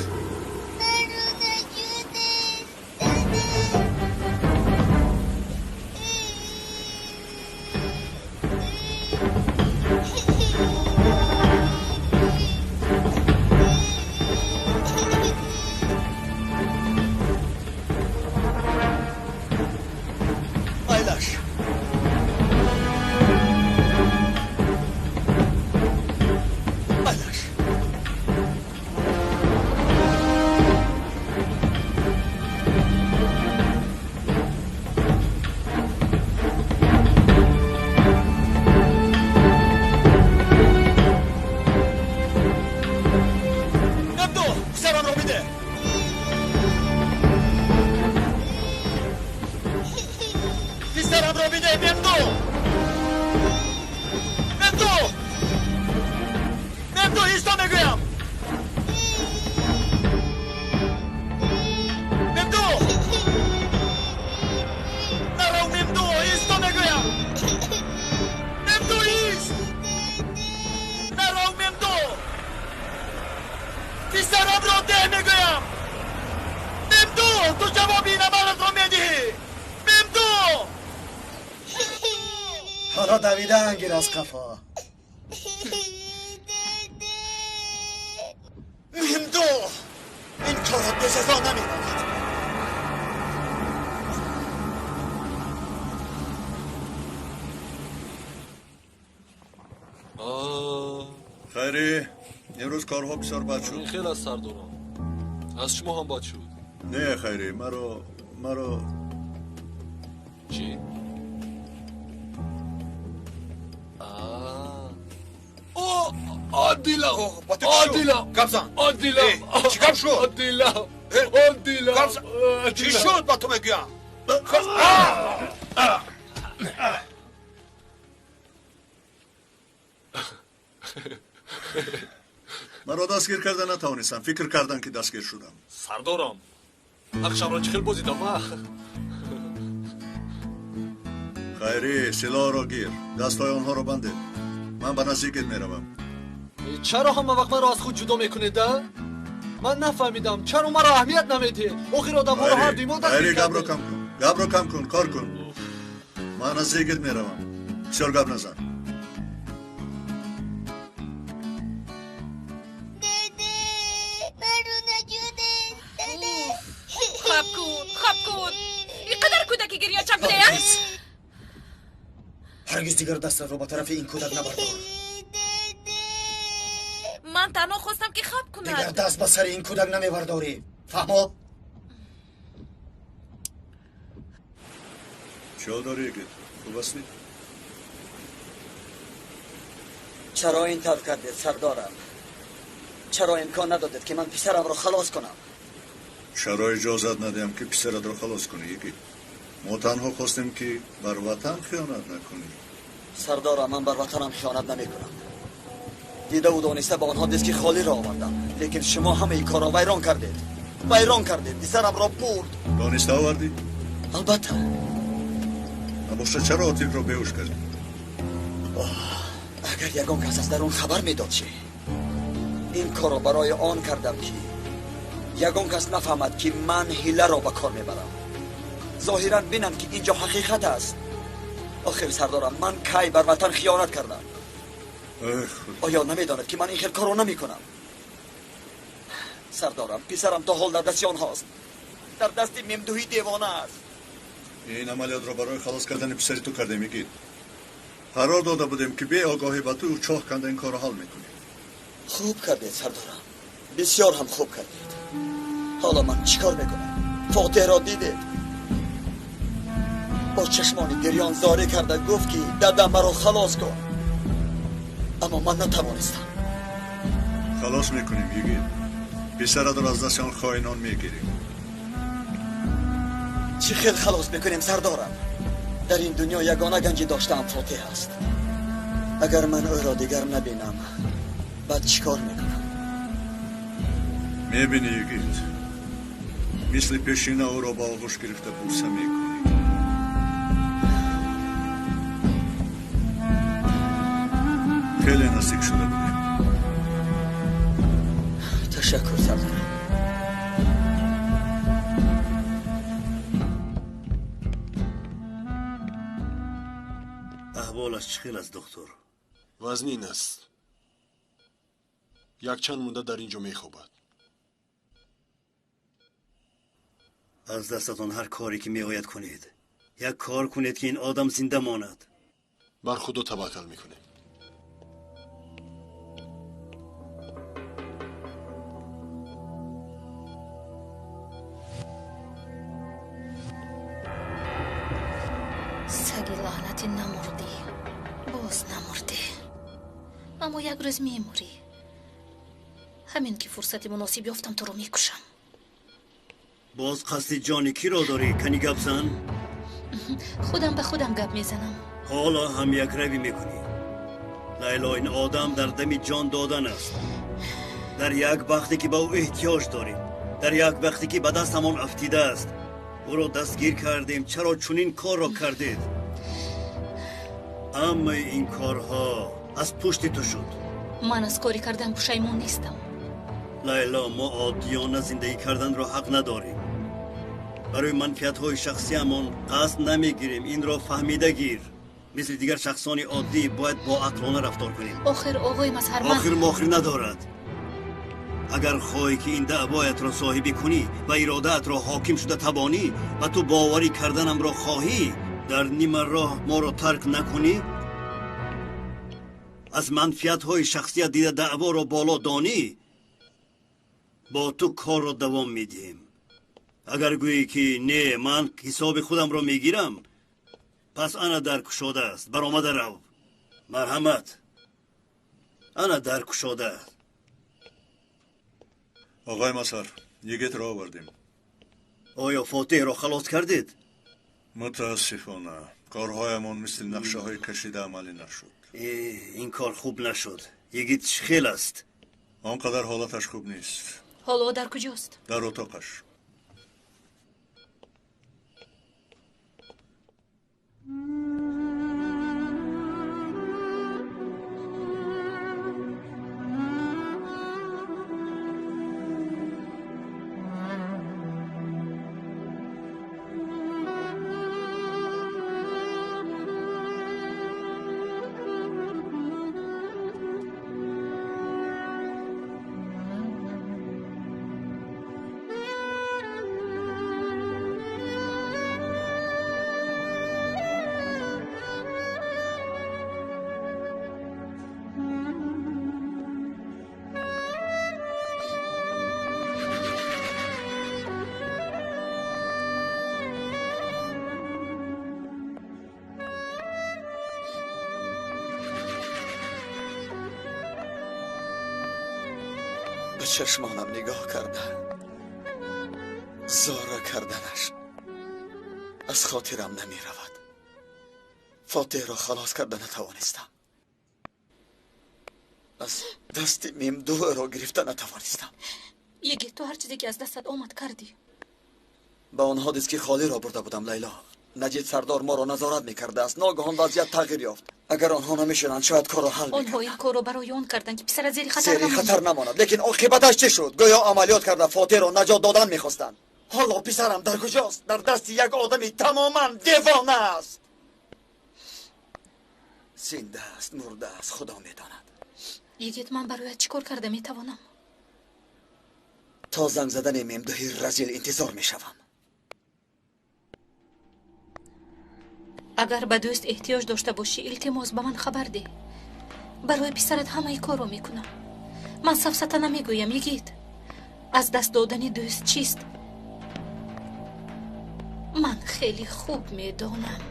حالا دویدن گیر از قفا. مهمدو این کارت به جزا نمیماند. خیری امروز کارها بسیار بد شد. خیلی از سردارم. از شما هم بد شد. نه خیری مرا چی؟ عادیلا گبزن چیکار شد؟ عادیلا چی شد با تو میگویم؟ مرا دستگیر کردن نتوانستم. فکر کردن که دستگیر شدم. سردارم اخشم را چخیل بازیدم. خیری سلاح را گیر. دستای آنها را بنده. من به نزدیکت میروم. چرا همه وقت من را از خود جدا میکنید؟ من نفهمیدم چرا مرا اهمیت نمیدید. آخر آدم ها را هر دیما دستگیر کرده. گپ را کم کن. کار کن. من نزدیکت میروم. بسیار گپ نزن. خواب کن. اینقدر کودکی گریه چه بوده؟ هرگز دیگر دست رو به طرف این کودک نبردار. من تنها خواستم که خواب کند. دیگر دست به سر این کودک نمیبرداری. فهمو؟ چه داری اگه؟ خوب هستی؟ چرا این طور کردید سردارم؟ چرا امکان ندادید که من پسرم رو خلاص کنم؟ چرا اجازت ندیم که پسرت رو خلاص کنی یکی؟ ما تنها خواستیم که بر وطن خیانت نکنی. سردارم من بر وطنم خیانت نمی کنم. دیده و دانسته با آنها دست که خالی را آوردم. لیکن شما همه این کار را ویران کردید. پسرم را برد. دانسته آوردی؟ البته. نباشه چرا آتیف را بیهوش کردی؟ اگر یگان کس از درون خبر میداد چه؟ این کار را برای آن کردم که یگان کس نفهمد که من حیله را به کار میبرم. ظاهرا بینند که اینجا حقیقت است. آخر سردارم من کی بر وطن خیانت کردم؟ آیا نمیداند که من این خیل کار را نمی کنم؟ سردارم پسرم تا حال در دستی آنهاست. در دست ممدوحی دیوانه است. این عملیات را برای خلاص کردن پسری تو کرده میگید. قرار داده بودیم که بی آگاهی با تو چاه کنده این کار را حل میکنیم. خوب کردید سردارم. بسیار هم خوب کردید. حالا من چیکار میکنم؟ فاتح را دیدید؟ با چشمان گریان زاری کرده گفت که دادم مرا خلاص کن. اما من نتوانستم. خلاص میکنیم یگید. پسرت را از دست آن خائنان میگیریم. چی خیل خلاص میکنیم سردارم؟ در این دنیا یگانه گنجی داشتم فاتح است. اگر من او را دیگر نبینم بعد چیکار میکنم؟ میبینی یگید مثل پیشینه او را با آغوش گرفته بوسه میکنی. خیلی نزدیک شده بودیم. تشکر سردارم. احوالش چخیل است دکتر؟ وزن این است. یک چند مونده در اینجا میخوابد. از دستتان هر کاری که میآید کنید. یک کار کنید که این آدم زنده ماند. بر خدا توکل میکنیم. سگ لعنتی نمردی، باز نمردی، اما یک روز میموری. همین که فرصت مناسب یافتم تو رو میکشم. باز قصد جان کی را داری؟ کنی گپ زن؟ خودم به خودم گپ میزنم. حالا هم یک روی میکنی. لیلا این آدم در دم جان دادن است. در یک وقتی که به او احتیاج داریم، در یک وقتی که به دستمان افتیده است. او را دستگیر کردیم. چرا چنین کار را کردید؟ اما این کارها از پشت تو شد. من از کاری کردن پشیمون نیستم. لیلا، ما عادیانه زندگی کردن را حق نداریم. برای منفعت های شخصی امان قصد نمیگیریم. این را فهمیده گیر. مثل دیگر شخصان عادی باید با عقلانه رفتار کنیم. آخر آقای مظهر، من آخر ماخر ندارد. اگر خواهی که این دعوایت را صاحبی کنی و ارادت را حاکم شده تبانی و تو باوری کردنم را خواهی در نیم راه ما را ترک نکنی، از منفعت های شخصیت دیده دعوا را بالا دانی، با تو کار را دوام میدیم. اگر گویی که نه من حساب خودم را میگیرم، پس انا در کشاده است. برآمده رو. مرحمت. انا در کشاده. آقای مظهر، یگت را آوردیم. آیا فاتح را خلاص کردید؟ متاسفانه کارهایمان مثل نقشه های کشیده عملی نشد. این کار خوب نشد. یگیت شخیل است. آنقدر حالتش خوب نیست. حالا در کجاست؟ در اتاقش. به چشمانم نگاه کرده، زارا کردنش از خاطرم نمی رود. فاتح را خلاص کرده نتوانستم. از دست ممدوح را گرفته نتوانستم. یکی تو هر چیزی که از دستت آمد کردی. با آن حادث که خالی را برده بودم لیلا، نجید سردار ما را نظارت میکرده است. ناگهان وضعیت تغییر یافت. اگر آنها نمیشنند شاید کار را حل میکردند. آنها این کار را برای آن کردند که پسر زیر خطر نماند. لیکن عاقبتش چه شد؟ گویا عملیات کرده فاتح را نجات دادن میخواستند. حالا پسرم در کجاست؟ در دست یک آدمی تماما دیوانه است. زنده است، مرده است، خدا میداند. یگیت من برایت چیکار کرده میتوانم؟ تا زنگ زدن ممدوحی رزیل انتظار میشوم. اگر به دوست احتیاج داشته باشی التماس به من خبر ده. برای پسرت همه کارو میکنم. من سفسطه نمیگویم یگیت. از دست دادن دوست چیست؟ من خیلی خوب میدانم.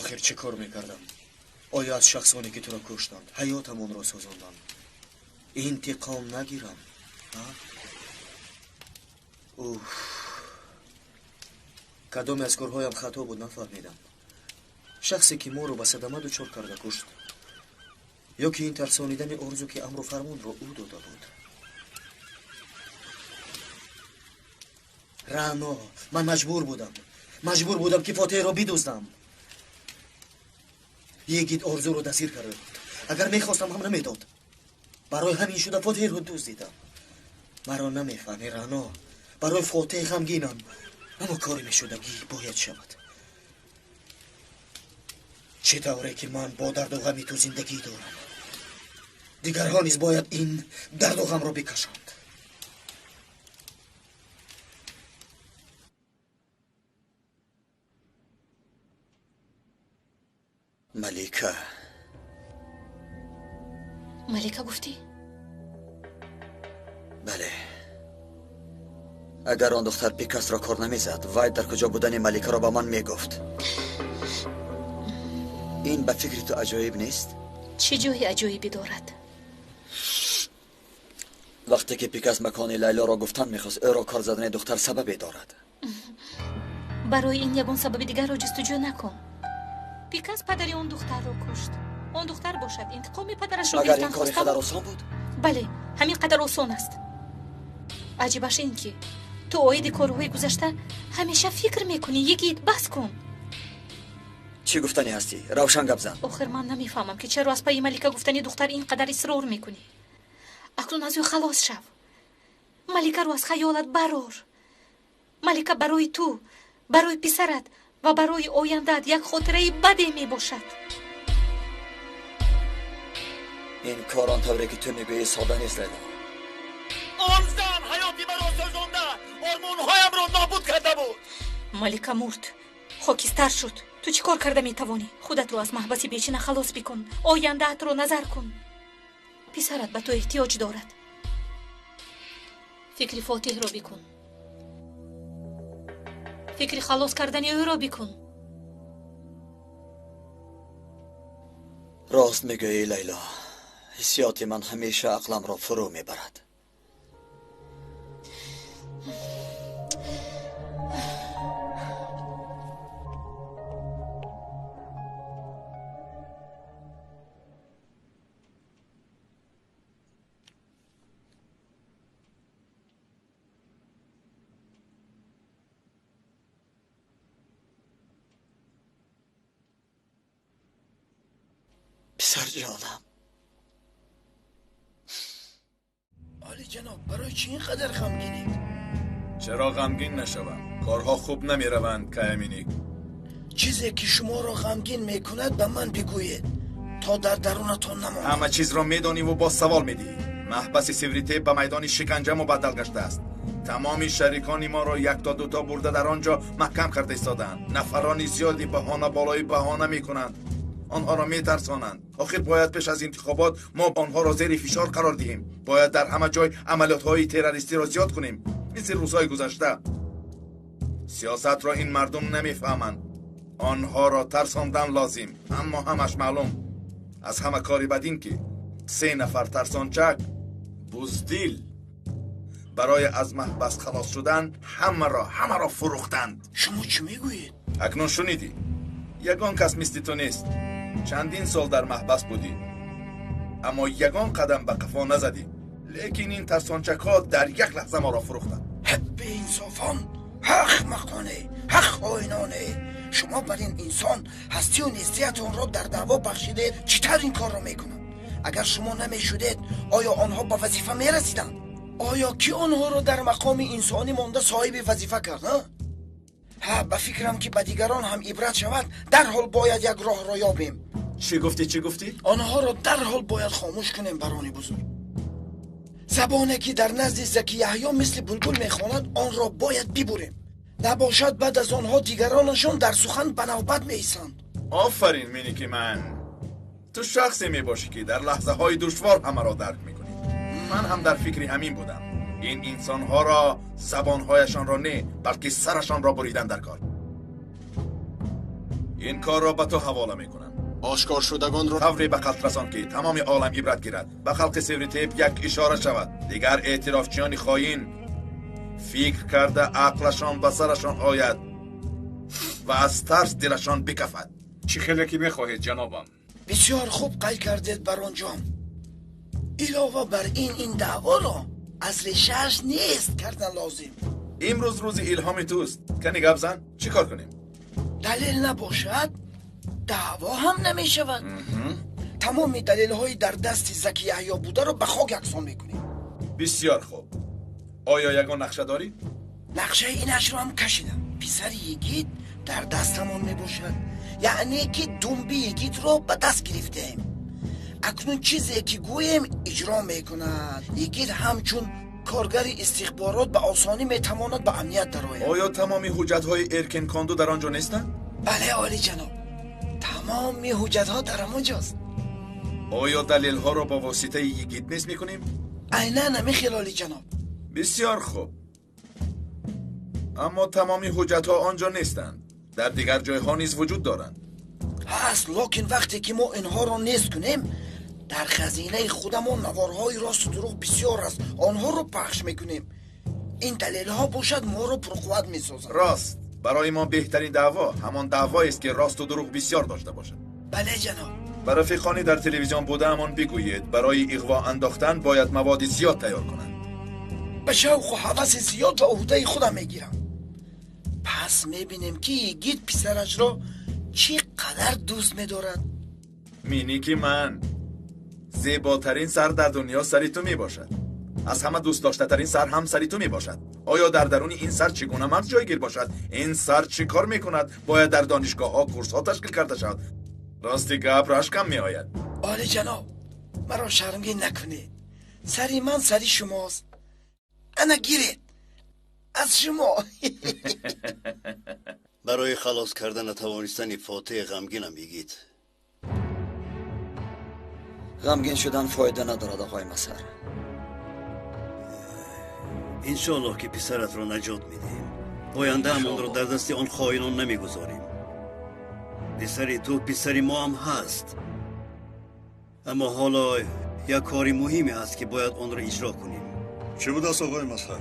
آخر چه کار میکردم؟ آیا از شخصانی که تو را کشتند حیاتمون را سوزاندند انتقام نگیرم؟ کدام از کارهایم خطا بود نفهمیدم. شخصی که ما رو به صدمه دچار کرده کشت، یا که این ترسانیدن آرزو که امر و فرمان رو او داده بود. رانا، من مجبور بودم که فاتحه را بدزدم. یگید آرزو رو دستگیر کرده بود. اگر میخواستم هم نمیداد. برای همین شده فاتحه رو دزدیدم. مرا نمیفهمی رانا، برای فاتحه غمگینم، اما کاری میشدگی باید شود. چه طوره که من با درد و غمی تو زندگی دارم، دیگرها نیز باید این درد و غم را بکشند. ملیکه گفتی؟ بله. اگر آن دختر پیکاس را کار نمیزد، وای در کجا بودن ملیکه را به من میگفت. این به فکر تو عجایب نیست؟ چه جای عجایبی دارد؟ وقتی که پیکاس مکان لیلا را گفتن میخواست او را کار زدن دختر سببی دارد. برای این یگان سبب دیگر را جستجو نکن. پیکاس پدری اون دختر را کشت. اون دختر باشد انتقام پدرش را گرفتن خواسته. مگر این کار آسان بود؟ بله، همین قدر آسان است. عجیبش این که تو آید کارهای گذشته همیشه فکر میکنی. یگید بس کن. چی گفتنی هستی؟ روشن گپ زن. آخر من نمیفهمم که چرا از پای ملیکه گفتنی دختر اینقدر اصرار میکنی. اکنون از او خلاص شو. ملیکه رو از خیالت برار. ملیکه برای تو، برای پسرت و برای آینده‌ات یک خاطره بدی میباشد. این کار آنطوری که تو میگویی ساده نیست لیلا. آن زن حیاتی مرا سوزانده، هورمون‌هایم را نابود کرده بود. ملیکه مرد، خاکستر شد. تو چی کار کرده میتوانی؟ خودت رو از محبسی بیچینه خلاص بکن. آینده‌ات رو نظر کن. پسرت به تو احتیاج دارد. فکر فاتح رو بکن. فکر خلاص کردن او را بکن. راست میگویی لیلا. حسیات من همیشه عقلم را فرو میبرد. پسر جانم. عالی جناب، برای چی اینقدر غمگینید؟ چرا غمگین نشوم؟ کارها خوب نمیروند که امینی. چیزی که شما را غمگین میکند به من بگویید تا در درونتان نماند. همه چیز را میدانی و با سوال میدی. محبس سیوریته به میدان شکنجه مبدل گشته است. تمامی شریکان ما را یک تا دو تا برده در آنجا محکم کرده ایستادند. نفرانی زیادی بهانه بالای بهانه میکنند. آنها را میترسانند. آخر باید پیش از انتخابات ما آنها را زیر فشار قرار دهیم. باید در همه جای عملیات‌های تروریستی را زیاد کنیم، مثل روزهای گذشته. سیاست را این مردم نمیفهمند. آنها را ترساندن لازم. اما همش معلوم از همه کاری بد این که 3 نفر ترسانچک بزدل برای از محبس خلاص شدن همه را فروختند. شما چی میگویید؟ اکنون شنیدی. یگان کس مثل تو نیست. چندین سال در محبس بودی اما یگان قدم به قفا نزدی. لیکن این ترسانچک ها در یک لحظه ما را فروختند. به انصافان، حق مخانه، حق آینانه. شما بر این انسان هستی و نیستیتون را در دعوا بخشیدید. چطور این کار را میکنند؟ اگر شما نمیشدید آیا آنها به وظیفه میرسیدند؟ آیا کی آنها را در مقام انسانی مانده صاحب وظیفه کرد؟ به فکرم که به دیگران هم عبرت شود. در حال باید یک راه را یابیم. چی گفتی؟ آنها را در حال باید خاموش کنیم برانی بزرگ. زبانی که در نزد زکی یحیی مثل بلبل میخواند آن را باید ببریم. نباشد بعد از آنها دیگرانشان در سخن به نوبت میایستند. آفرین مینیکی من. تو شخصی میباشی که در لحظه های دشوار همه را درک میکنی. من هم در فکر همین بودم. این انسان ها را زبان هایشان را نه بلکه سرشان را بریدن در کار. این کار را به تو حواله میکنم. آشکار شدگان را خبری به خلق رسان که تمام عالم عبرت گیرد. به خلق سیوریتیپ یک اشاره شود. دیگر اعترافچیان خائن فکر کرده عقلشان به سرشان آید و از ترس دلشان بکفد. چی خیلی که میخواهید جنابم؟ بسیار خوب قید کردید بران جان. علاوه بر این دعوا را از ریشه‌اش نیست کردن لازم. امروز روز الهام توست. کنی گپ زن چی کار کنیم؟ دلیل نباشد دعوا هم نمی شود. تمام دلیل های در دست زکی یحیی بوده رو به خاک یکسان میکنیم. بسیار خوب. آیا یگان نقشه داری؟ نقشه اینش رو هم کشیدم. پسر یگید در دستمون می باشد، یعنی که دنبی یگید رو به دست گرفتیم. اکنون چیزی که گویم اجرا میکند. یگید همچون کارگر استخبارات به آسانی میتواند به امنیت درآید. آیا تمامی حجت های ارکن کاندو در آنجا نیستند؟ بله عالی جناب، تمامی حجت ها در آنجاست. آیا دلیل ها را با واسطه یگید نیست میکنیم؟ عیناً نمیخیل عالی جناب. بسیار خوب. اما تمامی حجت ها آنجا نیستند. در دیگر جای ها نیز وجود دارند. هست، لکن وقتی که ما اینها را نیست کنیم در خزینه خودمون نوارهای راست و دروغ بسیار است. آنها رو پخش میکنیم. این دلیل ها باشد ما رو پرقوت میسازند. راست. برای ما بهترین دعوا همان دعوایی است که راست و دروغ بسیار داشته باشد. بله جناب. به رفیقانی در تلویزیون بوده امان بگویید برای اغوا انداختن باید مواد زیاد تیار کنند. به شوق و هوس زیاد به عهده خودم میگیرم. پس میبینیم که یگید پسرش را چقدر دوست میدارد. مینی که من زیباترین سر در دنیا سری تو میباشد. از همه دوست داشته ترین سر هم سری تو میباشد. آیا در درون این سر چگونه مرد جایگیر باشد؟ این سر چی کار میکند؟ باید در دانشگاه ها کورس ها تشکیل کرده شود. راستی گپ رشکم میآید. آله جناب، مرا شرمگین نکنید. سری من سری شماست. انا گیرید از شما. برای خلاص کردن توانستن فاتح غمگینم یگید. غمگین شدن فایده ندارد آقای مسر. انشالله که پسرت را نجات میدیم. آینده همون را در دست آن خائنان نمیگذاریم. پسری تو پسری ما هم هست، اما حالا یک کاری مهمی هست که باید آن را اجرا کنیم. چه بود است آقای مسخر؟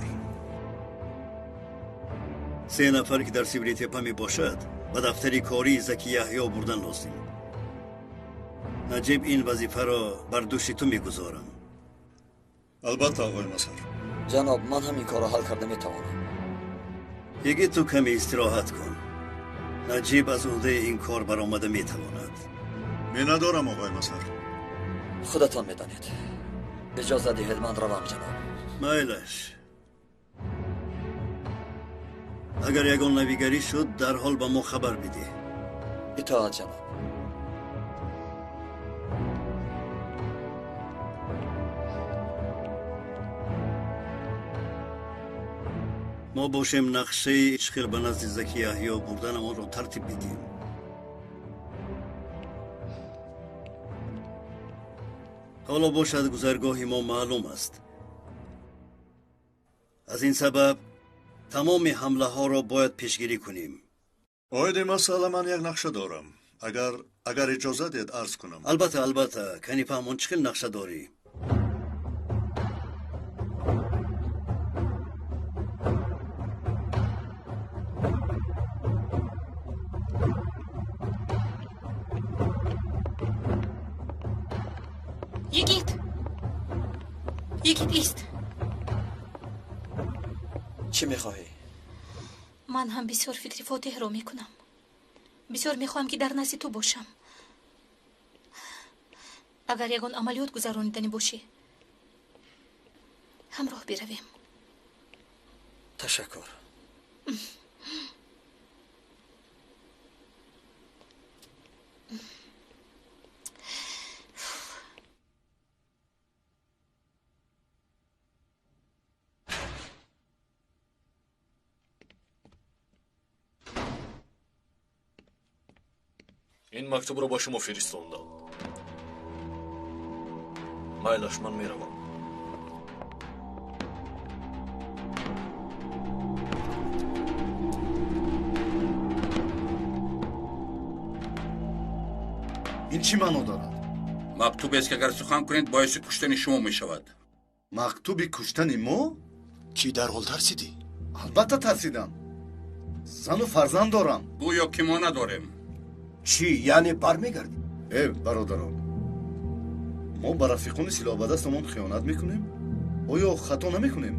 3 نفر که در سیوریتیپ می باشد و دفتری کاری زکی یحیی بردن لازم. نجیب این وظیفه را بر دوش تو میگذارم. البته آقای مسخر. جناب من همین کار را حل کرده میتوانم. یکی تو کمی استراحت کن. نجیب از عهده این کار برآمده میتواند. می ندارم آقای مسخر. خودتان میدانید. اجازه دهید من روم جناب. میلش. اگر یگان نویگری شد در حال با ما خبر بده. اطاعت جناب. ما باشیم نقشه اشغال به نزد زکی یحیی بردن آن را ترتیب بدیم. حالا باشد گذرگاه ما معلوم است. از این سبب تمام حمله ها را باید پیشگیری کنیم. آید مسئله من یک نقشه دارم. اگر اجازه دید عرض کنم. البته کنی فهمون چخیل نقشه داری؟ یگید ایست. چی میخواهی؟ من هم بسیار فکر فاتح رو میکنم. بسیار میخواهم که در نزد تو باشم. اگر یگان عملیات گذراندنی باشی همراه برویم. تشکر. این مکتوب رو با شما فرستاندم. مایلش من میروم. чӣ маъно дорад? мактубест ки агар сухан кунед боиси куштани шумо мешавад. мактуби куштани мо? Ки дарҳол тарсидӣ? албатта тарсидам. зану фарзанд дорам. гӯё ки мо надорем. чӣ яъне бармегарди? бародарон, мо ба рафиқони силоҳбадастамон хиёнат мекунем? оё хато намекунем?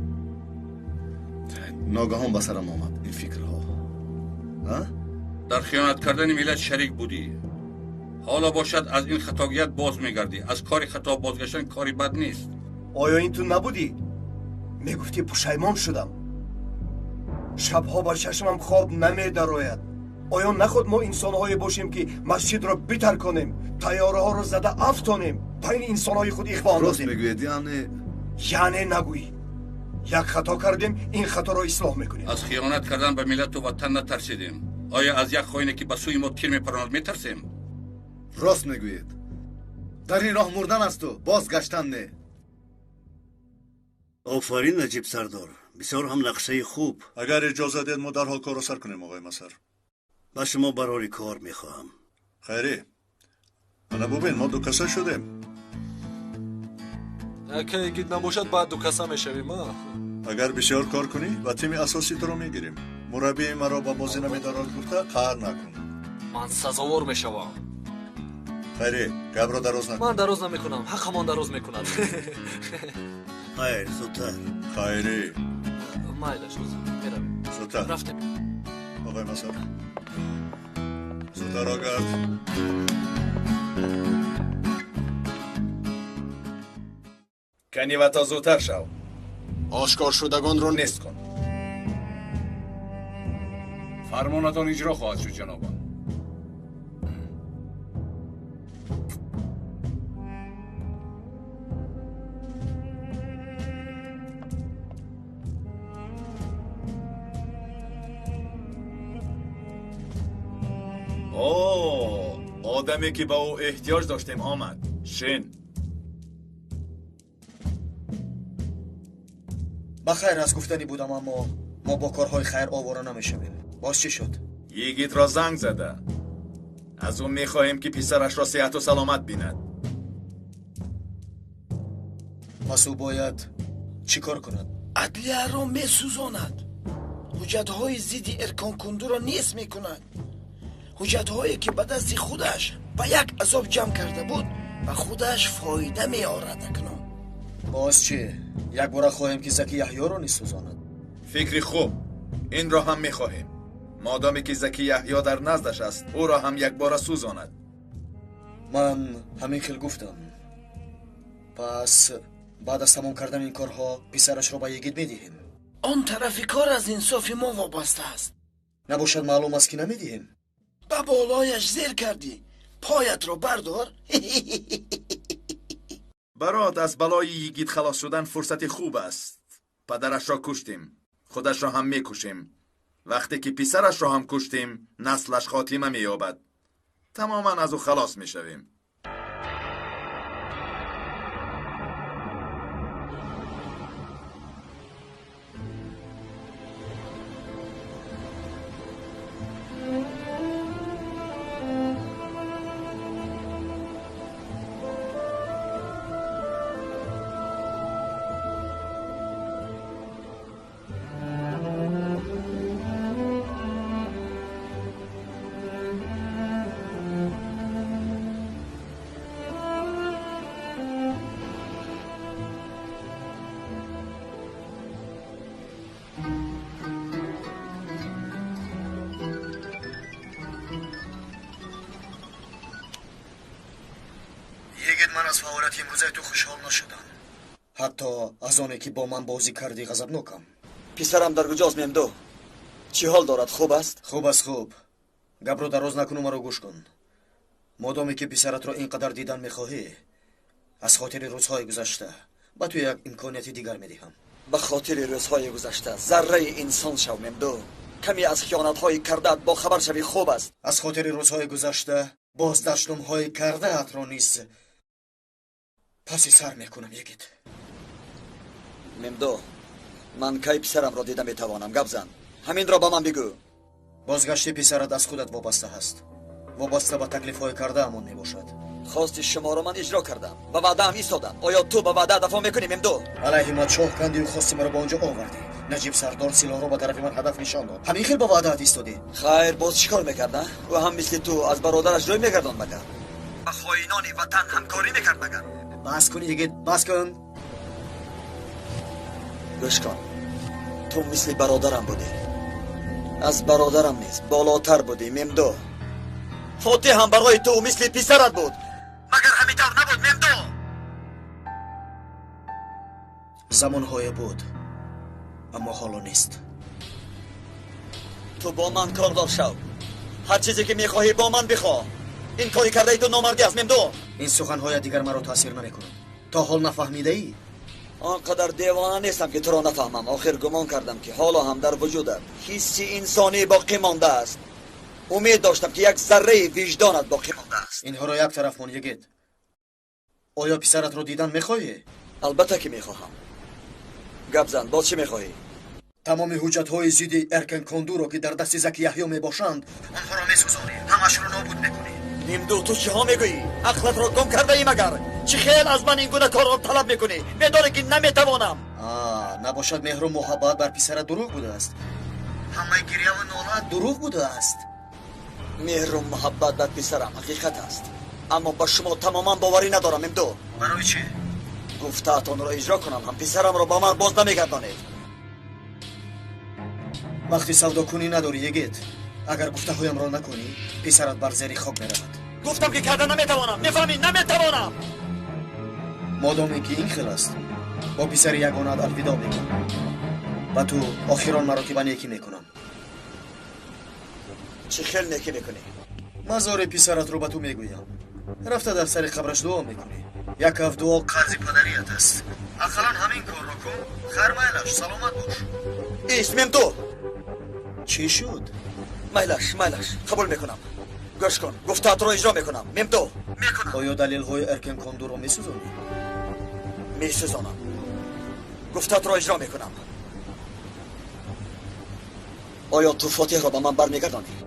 ногаҳон ба сарам омад ин фикрҳо. дар хиёнат кардани миллат шарик будӣ. ҳоло бошад аз ин хатогият боз мегардӣ. аз кори хато бозгаштан кори бад нест. оё ин ту набудӣ? мегуфтӣ пушаймон шудам. шабҳо ба чашмам хоб намедарояд. оё нахуд мо инсонҳое бошем ки масҷидро битарконем, тайёраҳоро зада афтонем, байни инсонҳои худ ихво андозем? рост мегӯед? яъне нагӯӣ. як хато кардем, ин хаторо ислоҳ мекунем. аз хиёнат кардан ба миллату ватан натарсидем. оё аз як хоине ки ба сӯи мо тир мепаронад метарсем? рост мегӯед. дар ин роҳ мурдан асту бозгаштан не. офарин наҷиб сардор, бисёр ҳам нақшаи хуб. агар иҷоза дед мо дарҳол корро сар кунем оғои масар. ба шумо барори кор мехоҳам. хайрӣ, ана бубин, мо дукаса шудем. яка ягид набошад баъд дукаса мешавем. агар бисёр кор кунӣ ва тими асоситро мегирем. мураббии маро ба бозӣ намедорад гуфта қаҳр накун. ман сазовор мешавам. хайрӣ, гапро дароз накун. ман дароз намекунам, ҳақамон дароз мекунад. хайр, зудтар. хайрӣ, майлаш меравем. зудтар рафтем. оғои масар, зудтар огард. кани ва то зудтар шав. ошкор шудагонро нест кун. фармонатон иҷро хоҳад шуд, ҷанобон. одаме ки ба ӯ эҳтиёҷ доштем омад. шин. ба хайр аз гуфтани будам, аммо мо бо корҳои хайр овора намешавем. боз чӣ шуд? йигитро занг зада. аз ӯ мехоҳем ки писарашро сеҳату саломат бинад. пас ӯ бояд чӣ кор кунад? адлияро месӯзонад. ҳуҷҷатҳои зидди эрконкундуро нест мекунад. ҳуҷҷатҳое ки ба дасти худаш ба як азоб ҷамъ карда буд, ба худаш фоида меорад. акнун боз чӣ? як бора хоҳем ки заки яҳьёро низ сӯзонад. фикри хуб. инро ҳам мехоҳем. модоме ки заки яҳьё дар наздаш аст, ӯро ҳам якбора сӯзонад. ман ҳамин хел гуфтам. пас баъд аз тамом кардани ин корҳо писарашро ба йигит медиҳем. он тарафи кор аз инсофи мо вобаста аст. набошад маълум аст ки намедиҳем? ба болояш зер кардӣ. поятро бардор. барот, аз балои йигит халос шудан фурсати хуб аст. падарашро куштем, худашро ҳам мекушем. вақте ки писарашро ҳам куштем, наслаш хотима меёбад. тамоман аз ӯ халос мешавем. ман аз фаъолияти имрӯзаи ту хушҳол нашудам. ҳатто аз оне ки бо ман бозӣ кардӣ ғазабнокам. писарам дар куҷост мемдӯ? чӣ ҳол дорад? хуб аст? хуб аст, хуб. гапро дароз накуну, маро гӯш кун. модоме ки писаратро ин қадар дидан мехоҳӣ, аз хотири рӯзҳои гузашта ба ту як имконияти дигар медиҳам. ба хотири рӯзҳои гузашта зарраи инсон шав мемдӯ. каме аз хиёнатҳои кардаат бо хабар шавӣ. хуб аст. аз хотири рӯзҳои гузашта боз даштумҳои кардаатро низ паси сар мекунам. йигит мемдӯ, ман кай писарамро дида метавонам? гап зан. ҳаминро ба ман бигӯ. бозгашти писарат аз худат вобаста ҳаст. вобаста ба таклифҳои кардаамон мебошад. خواست شما رو من اجرا کردم و وعده هم ایستادم. آیا تو به وعده دفاع میکنی ممدو؟ علیه ما چاه کندی و خواستی مرا با اونجا آوردی. نجیب سردار سلاح رو با طرف من هدف نشان داد. همین خیلی با وعده‌ات ایستادی. خیر باز چیکار میکرد؟ و هم مثل تو از برادرش جای میگرداند مگر؟ با خائنان وطن همکاری میکرد مگر؟ بس کن یگید، بس کن. گوش کن، تو مثل برادرم بودی، از برادرم نیست بالاتر بودی ممدو. فاتح هم برای تو مثل پسرت بود، مگر همینطور نبود ممدو؟ زمانهای بود اما حالا نیست. تو با من کار دار شو، هر چیزی که میخواهی با من بخواه. این کاری کرده ای تو نامردی است ممدو. این سخنهای دیگر مرا تاثیر نمیکنه. تا حال نفهمیده ای؟ آنقدر دیوانه نیستم که تو را نفهمم. آخر گمان کردم که حالا هم در وجودت حسی انسانی باقی مانده است. امید داشتم که یک ذره وجدانت باقی مانده است. اینها را یک طرف کن یگید. آیا پسرت را دیدن میخواهی؟ البته که میخواهم. گپ زن، باز چی میخواهی؟ تمام حجت‌های ضد ارکن کندو را که در دست زکی یحیی میباشند آنها را میسوزانی، همش را نابود میکنی. ممدو تو چی ها میگویی؟ عقلت را گم کرده ای مگر؟ چی خیل از من این گونه کار را طلب میکنی؟ میدانی که نمیتوانم. نباشد مهر و محبت بر پسرت دروغ بوده است. همه گریه و نالت دروغ بوده است. مهر و محبت بر پسرم حقیقت است، اما با شما تماما باوری ندارم ممدو. برای چی؟ گفته‌تان را اجرا کنم، هم پسرم را با من باز نمیگردانید. وقتی سودا کنی نداری یگید. اگر گفته هایم را نکنی پسرت بر زیر خاک میرود. گفتم که کردن نمیتوانم، میفهمی؟ نمیتوانم. مادامی که این خیل است با پسر یگانت الوداع میکنم و تو آخران مرا که به نیکی میکنم. چه خیل نیکی میکنی؟ مزار پسرت رو به تو میگویم. رفته در سر قبرش دعا میکنی. یک هفت دعا قرض پدریت است. اقلا همین کار را کن. خیر سلامت باش. اسمم تو چی شد؟ میلش قبول میکنم. گوش کن، گفته‌ات را اجرا میکنم ممدو. میکنم. آیا دلیل های ارکن کندو را میسوزانی؟ میسوزانم. گفته‌ات را اجرا میکنم. آیا تو فاتح را به من برمیگردانی؟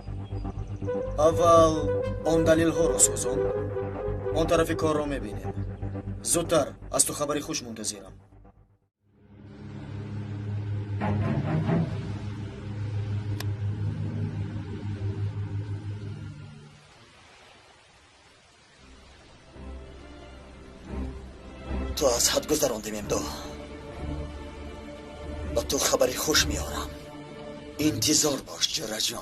اول آن دلیل ها را سوزان، آن طرف کار را میبینیم. زودتر از تو خبری خوش منتظرم. تو از حد گذراندی ممدو. با تو خبری خوش میارم. انتظار باش جرا جان.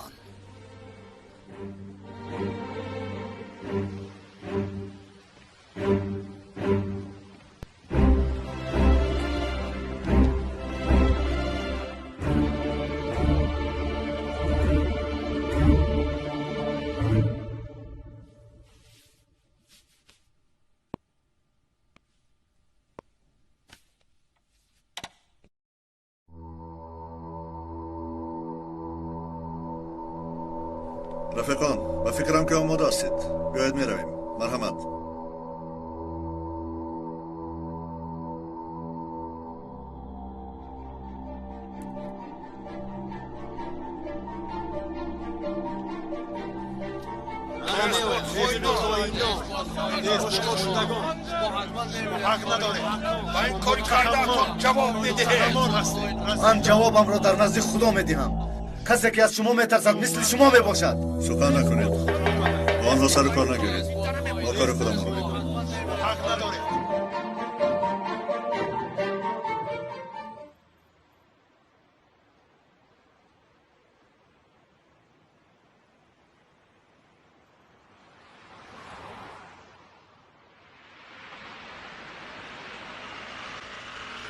رفیقان و فکرم که آماده هستید. بیاید میرویم. مرحمت. من جوابم را در نزد خدا میدهم. کسی که از شما میترسد مثل شما میباشد. سخن نکنید. با آنها سر کار نگیرید. ما کار خودمان را میکنیم.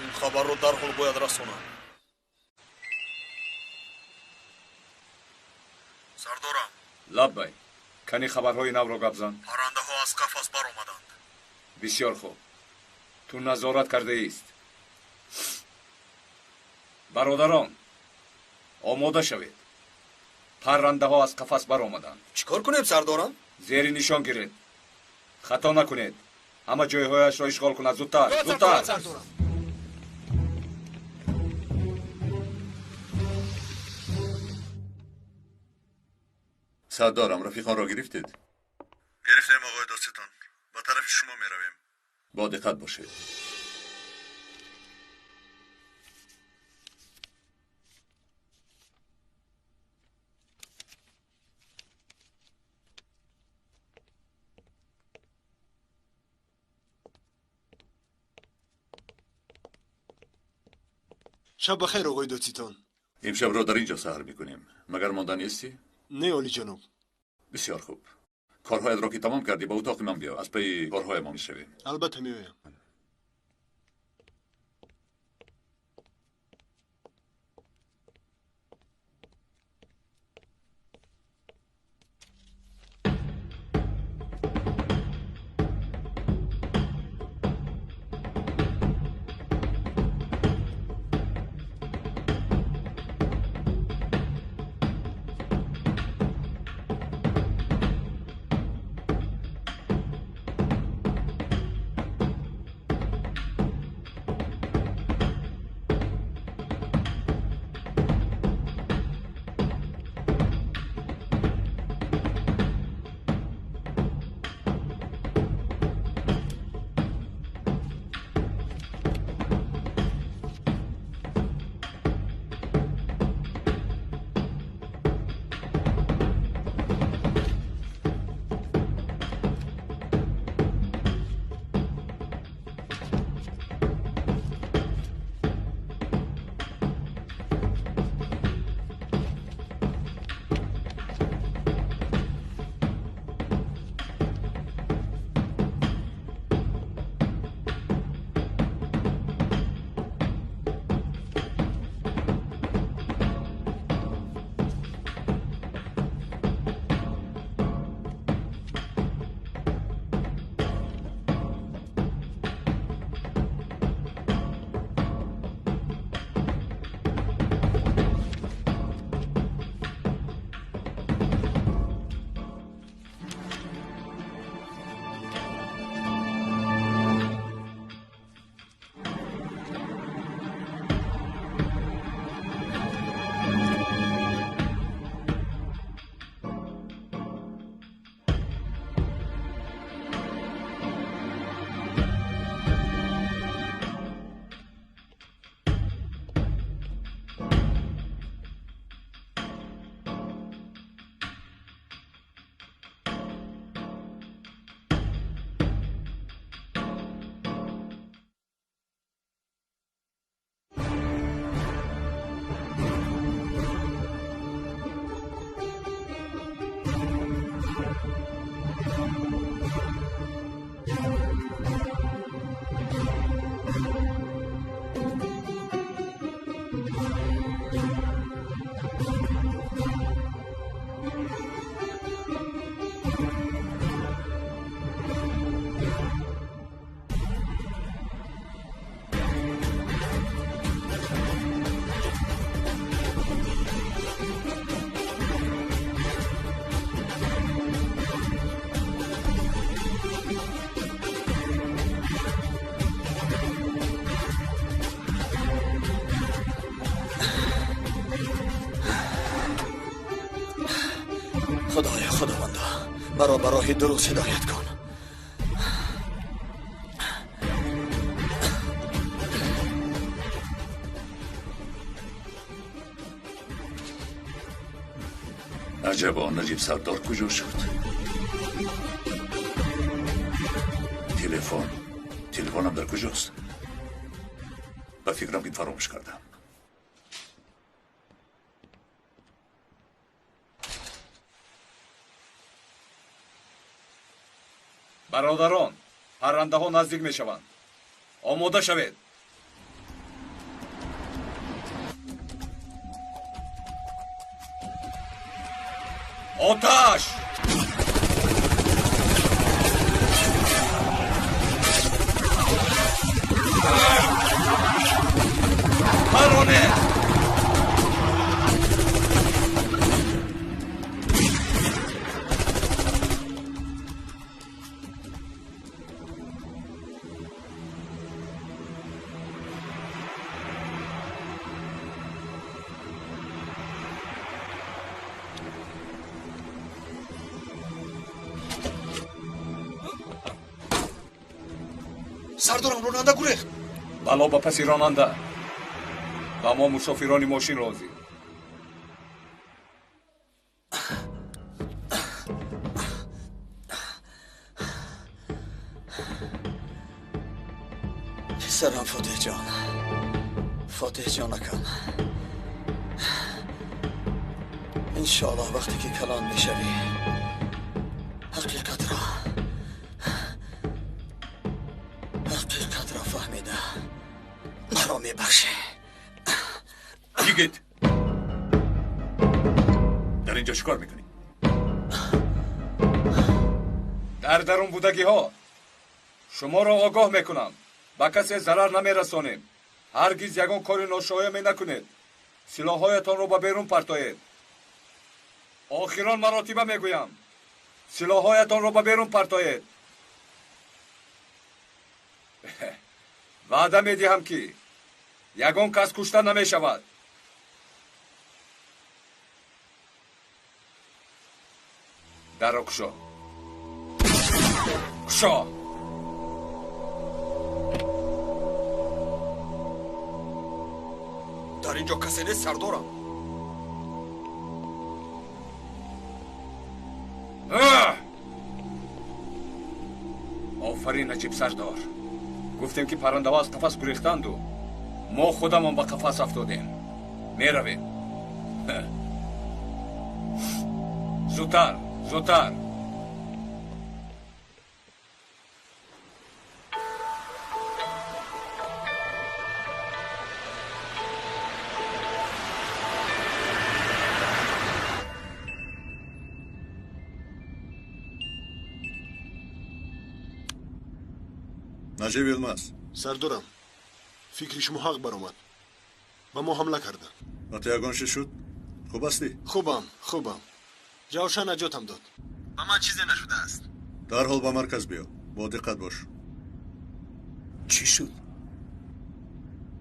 این خبر رو در حال باید رسونم. سردارم. لبای. کنی خبرهای نو را گپ زن. پرنده ها از قفس بر آمدند. بسیار خوب. تو نظارت کرده ایست. برادران آماده شوید. پرنده ها از قفس بر آمدند. چیکار کنیم سردارم؟ زیر نشان گیرید. خطا نکنید. همه جایهایش را اشغال کنید. زودتر. سردارم رفیقان را گرفتید؟ گرفتیم آقای داستان. به شما میرویم. با دقت باشید. شب بخیر آقای دوتیتان. امشب را در اینجا سحر میکنیم. مگر ماندن نیستی؟ نه عالی جناب. بسیار خوب. کارهایت را که تمام کردی به اتاق من بیا. از پی کارهای ما میشویم. البته میایم. خدایا خداوندا مرا به راه درست هدایت کن. عجبا نجیب سردار کجا شد؟ تلفنم در کجاست؟ به فکرم که فراموش کردم. برادران، پرنده ها نزدیک می شوند. آماده شوید. آتش! پرانه! سردارم راننده گریخت. بلا با پسی راننده و ما مسافران ماشین راضی. پسرم فاتح جانکم، انشاءالله وقتی که کلان میشوی حقیقت را فهمیده مرا میبخشه. یگید در اینجا چیکار میکنی؟ در درون بودگی ها شما را آگاه میکنم با کسی ضرر نمیرسانیم. هرگز یگان کاری ناشایسته نکنید. سلاح‌هایتان را به بیرون پرتایید. آخران مراتبه میگویم سلاح‌هایتان را به بیرون پرتایید. وعده میدهم که یگان کس کشته نمیشود. در را کشا. در اینجا کسی نیست سردارم. آفرین نجیب سردار. گفتیم که پرنده ها از قفس گریختند و ما خودمان به قفس افتادیم. میرویم. زودتر. نجیب یلماز. سردارم فکر شما حق برآمد. به ما حمله کردن. وقتی یگان چی شد؟ خوب هستی؟ خوبم. جوشن نجاتم داد. به من چیزی نشده است. در حال به مرکز بیا. با دقت باش. چی شد؟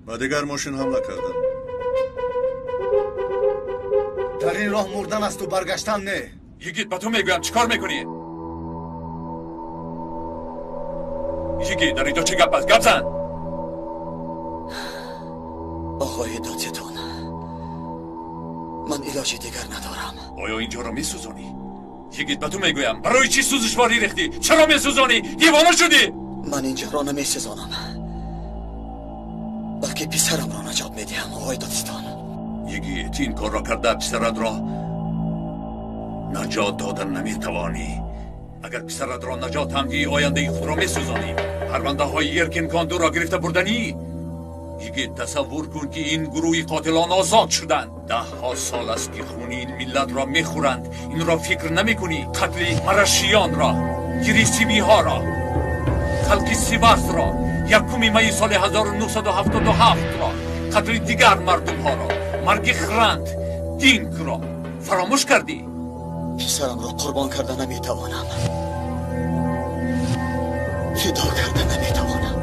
با دیگر ماشین حمله کردن. در این راه مردن است و برگشتن نه. یگید به تو میگویم چیکار میکنی؟ یگید در اینجا چه گپ است؟ گپ زن. آقای دادستان، من علاج دیگر ندارم. آیا اینجا را میسوزانی؟ یگید به تو میگویم برای چی سوزشواری ریختی؟ چرا میسوزانی؟ دیوانه شدی؟ من اینجا را نمیسوزانم، بلکه پسرم را نجات میدهم. آقای دادستان، یگید این کار را کرده پسرت را نجات دادن نمیتوانی. اگر پسرت را نجات هم دی آینده خود را میسوزانی. پرونده های ارکین کاندو را گرفته بردنی. یگید تصور کن که این گروهی قاتلان آزاد شدند. 10 سال است که خون این ملت را میخورند. این را فکر نمی کنی؟ قتل مرشیان را، گریسیبی ها را، خلق سیواس را، 1 می سال 1977 را، قتل دیگر مردم ها را، مرگ خرند دینک را فراموش کردی؟ پسرم را قربان کرده نمیتوانم، فدا کرده نمیتوانم.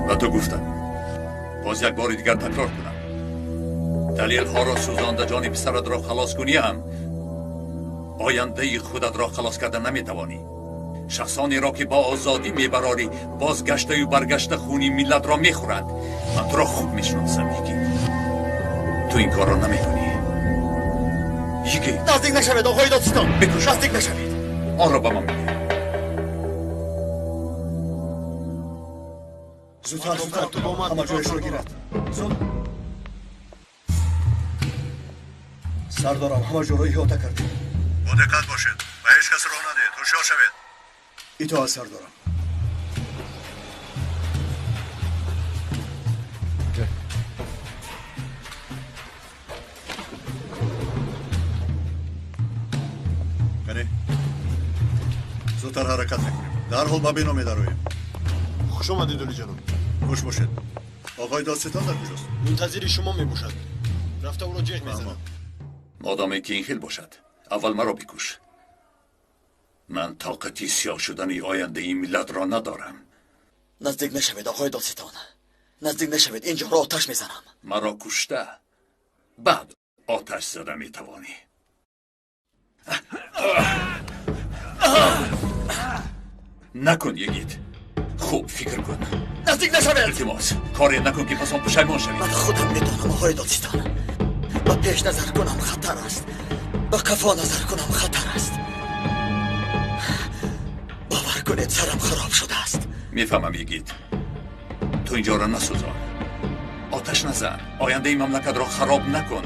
و تو گفتم باز یک بار دیگر تکرار کنم، دلیل ها را سوزانده جان پسرت را خلاص کنی هم آینده خودت را خلاص کرده نمیتوانی. شخصانی را که با آزادی میبراری بازگشته و برگشته خونی ملت را میخورند. من تو را خوب میشناسم یگید. تو این کار را نمیکنی. یگید نزدیک نشوید آقای دادستان. بکش. نزدیک نشوید. آن را به من میگه. زودتر همه جایش رو گیرد. زود. سردارم همه جا رو احاطه کردیم. با دقت باشید و هیچ کس راه ندهید. هوشیار شوید. اطاعت سردارم. کنی زودتر حرکت میکنیم. در حال به بنا میدرویم. خوش آمدید دولی جناب. خوش باشید. آقای دادستان در کجاست؟ منتظر شما میباشد. رفته او را جه میزند. مادامی که این خیل باشد اول مرا بکش. من طاقتی سیاه شدن آینده این ملت را ندارم. نزدیک نشوید آقای دادستان، نزدیک نشوید. اینجا را آتش میزنم. مرا کشته بعد آتش زده میتوانی. نکن یگید. خوب فکر کن. نزدیک نشوید. التماس کاری نکن که پس آن پشیمان شوی. من خودم میدانم آقای دادستان. با پیش نظر کنم خطر است. با کفا نظر کنم خطر است. باور کنید سرم خراب شده است. میفهمم یگید. تو اینجا را نسوزان. آتش نزن. آینده این مملکت را خراب نکن.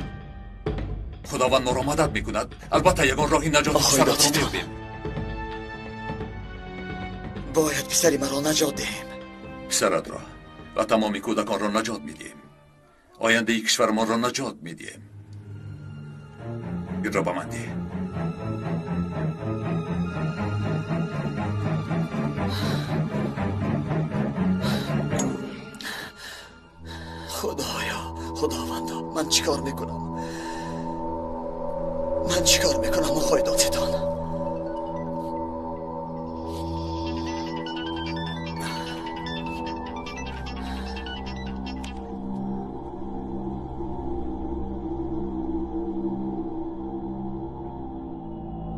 خداوند ما را مدد میکند. البته یگان راهی نجات سرت را می‌یابیم. باید پسری مرا نجات دهیم. پسرت را و تمامی کودکان را نجات میدیم. آینده ای کشور ما را نجات میدیم. این را به من ده. خدایا، خداوندا، من چیکار میکنم؟ من چیکار میکنم آقای دادستان؟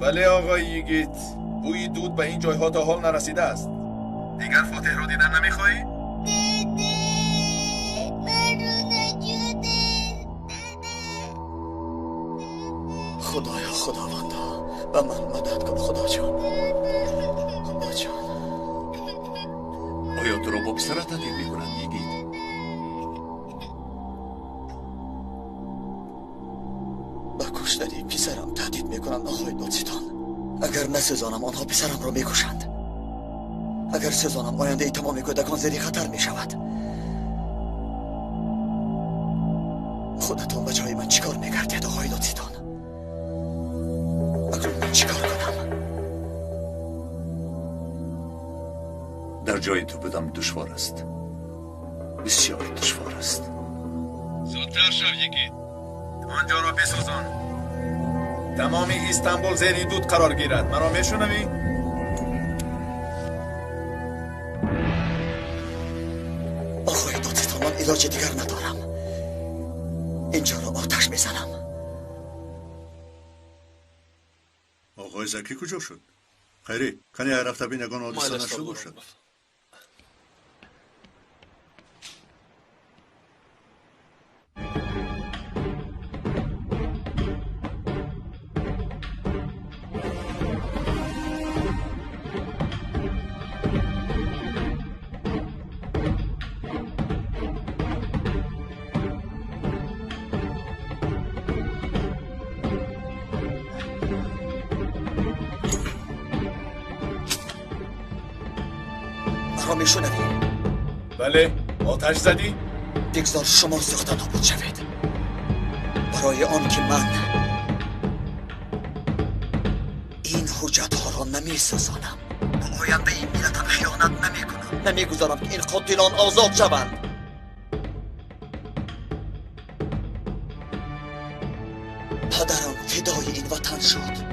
بله آقای یگیت، بوی دود به این جایها تا حال نرسیده است. دیگر فاتح را دیدن نمیخواهی؟ خدایا، خداوندا، به من مدد کن خدا جان. خدا جان. آیا تو را با پسرت تهدید میکنند یگید؟ با کشتن پسرم تهدید میکنند آقای دادستان. اگر نسزانم آنها پسرم را میکشند. اگر سزانم آینده ای تمام کودکان زیر خطر میشود. خودتون به جای من چیکار میکردید آقای دادستان؟ اکنون من چیکار کنم؟ در جای تو بدم دشوار است. بسیار دشوار است. زودتر شو یگید. آنجا را بسوزان. تمام استانبول زیر دود قرار گیرد. مرا میشنوی؟ آقای دادستان، من علاج دیگر ندارم. اینجا را آتش میزنم. آقای زکی کجا شد؟ خیری، کنی هر رفته بین اگان حادثه نشده باشد. میشنوی؟ بله، آتش زدی؟ بگذار شما سوخته نابود شوید. برای آن که من این حجت ها را نمی سازانم. آینده این ملتم خیانت نمی کنم. نمی گذارم که این قاتلان آزاد شوند. پدرم فدای این وطن شد.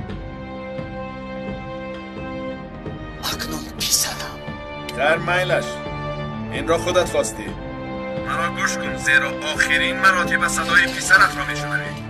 اکنون پسرم. در میلش، این را خودت خواستی. مرا گوش کن، زیرا آخرین مراتب صدای پسرت را میشنوی.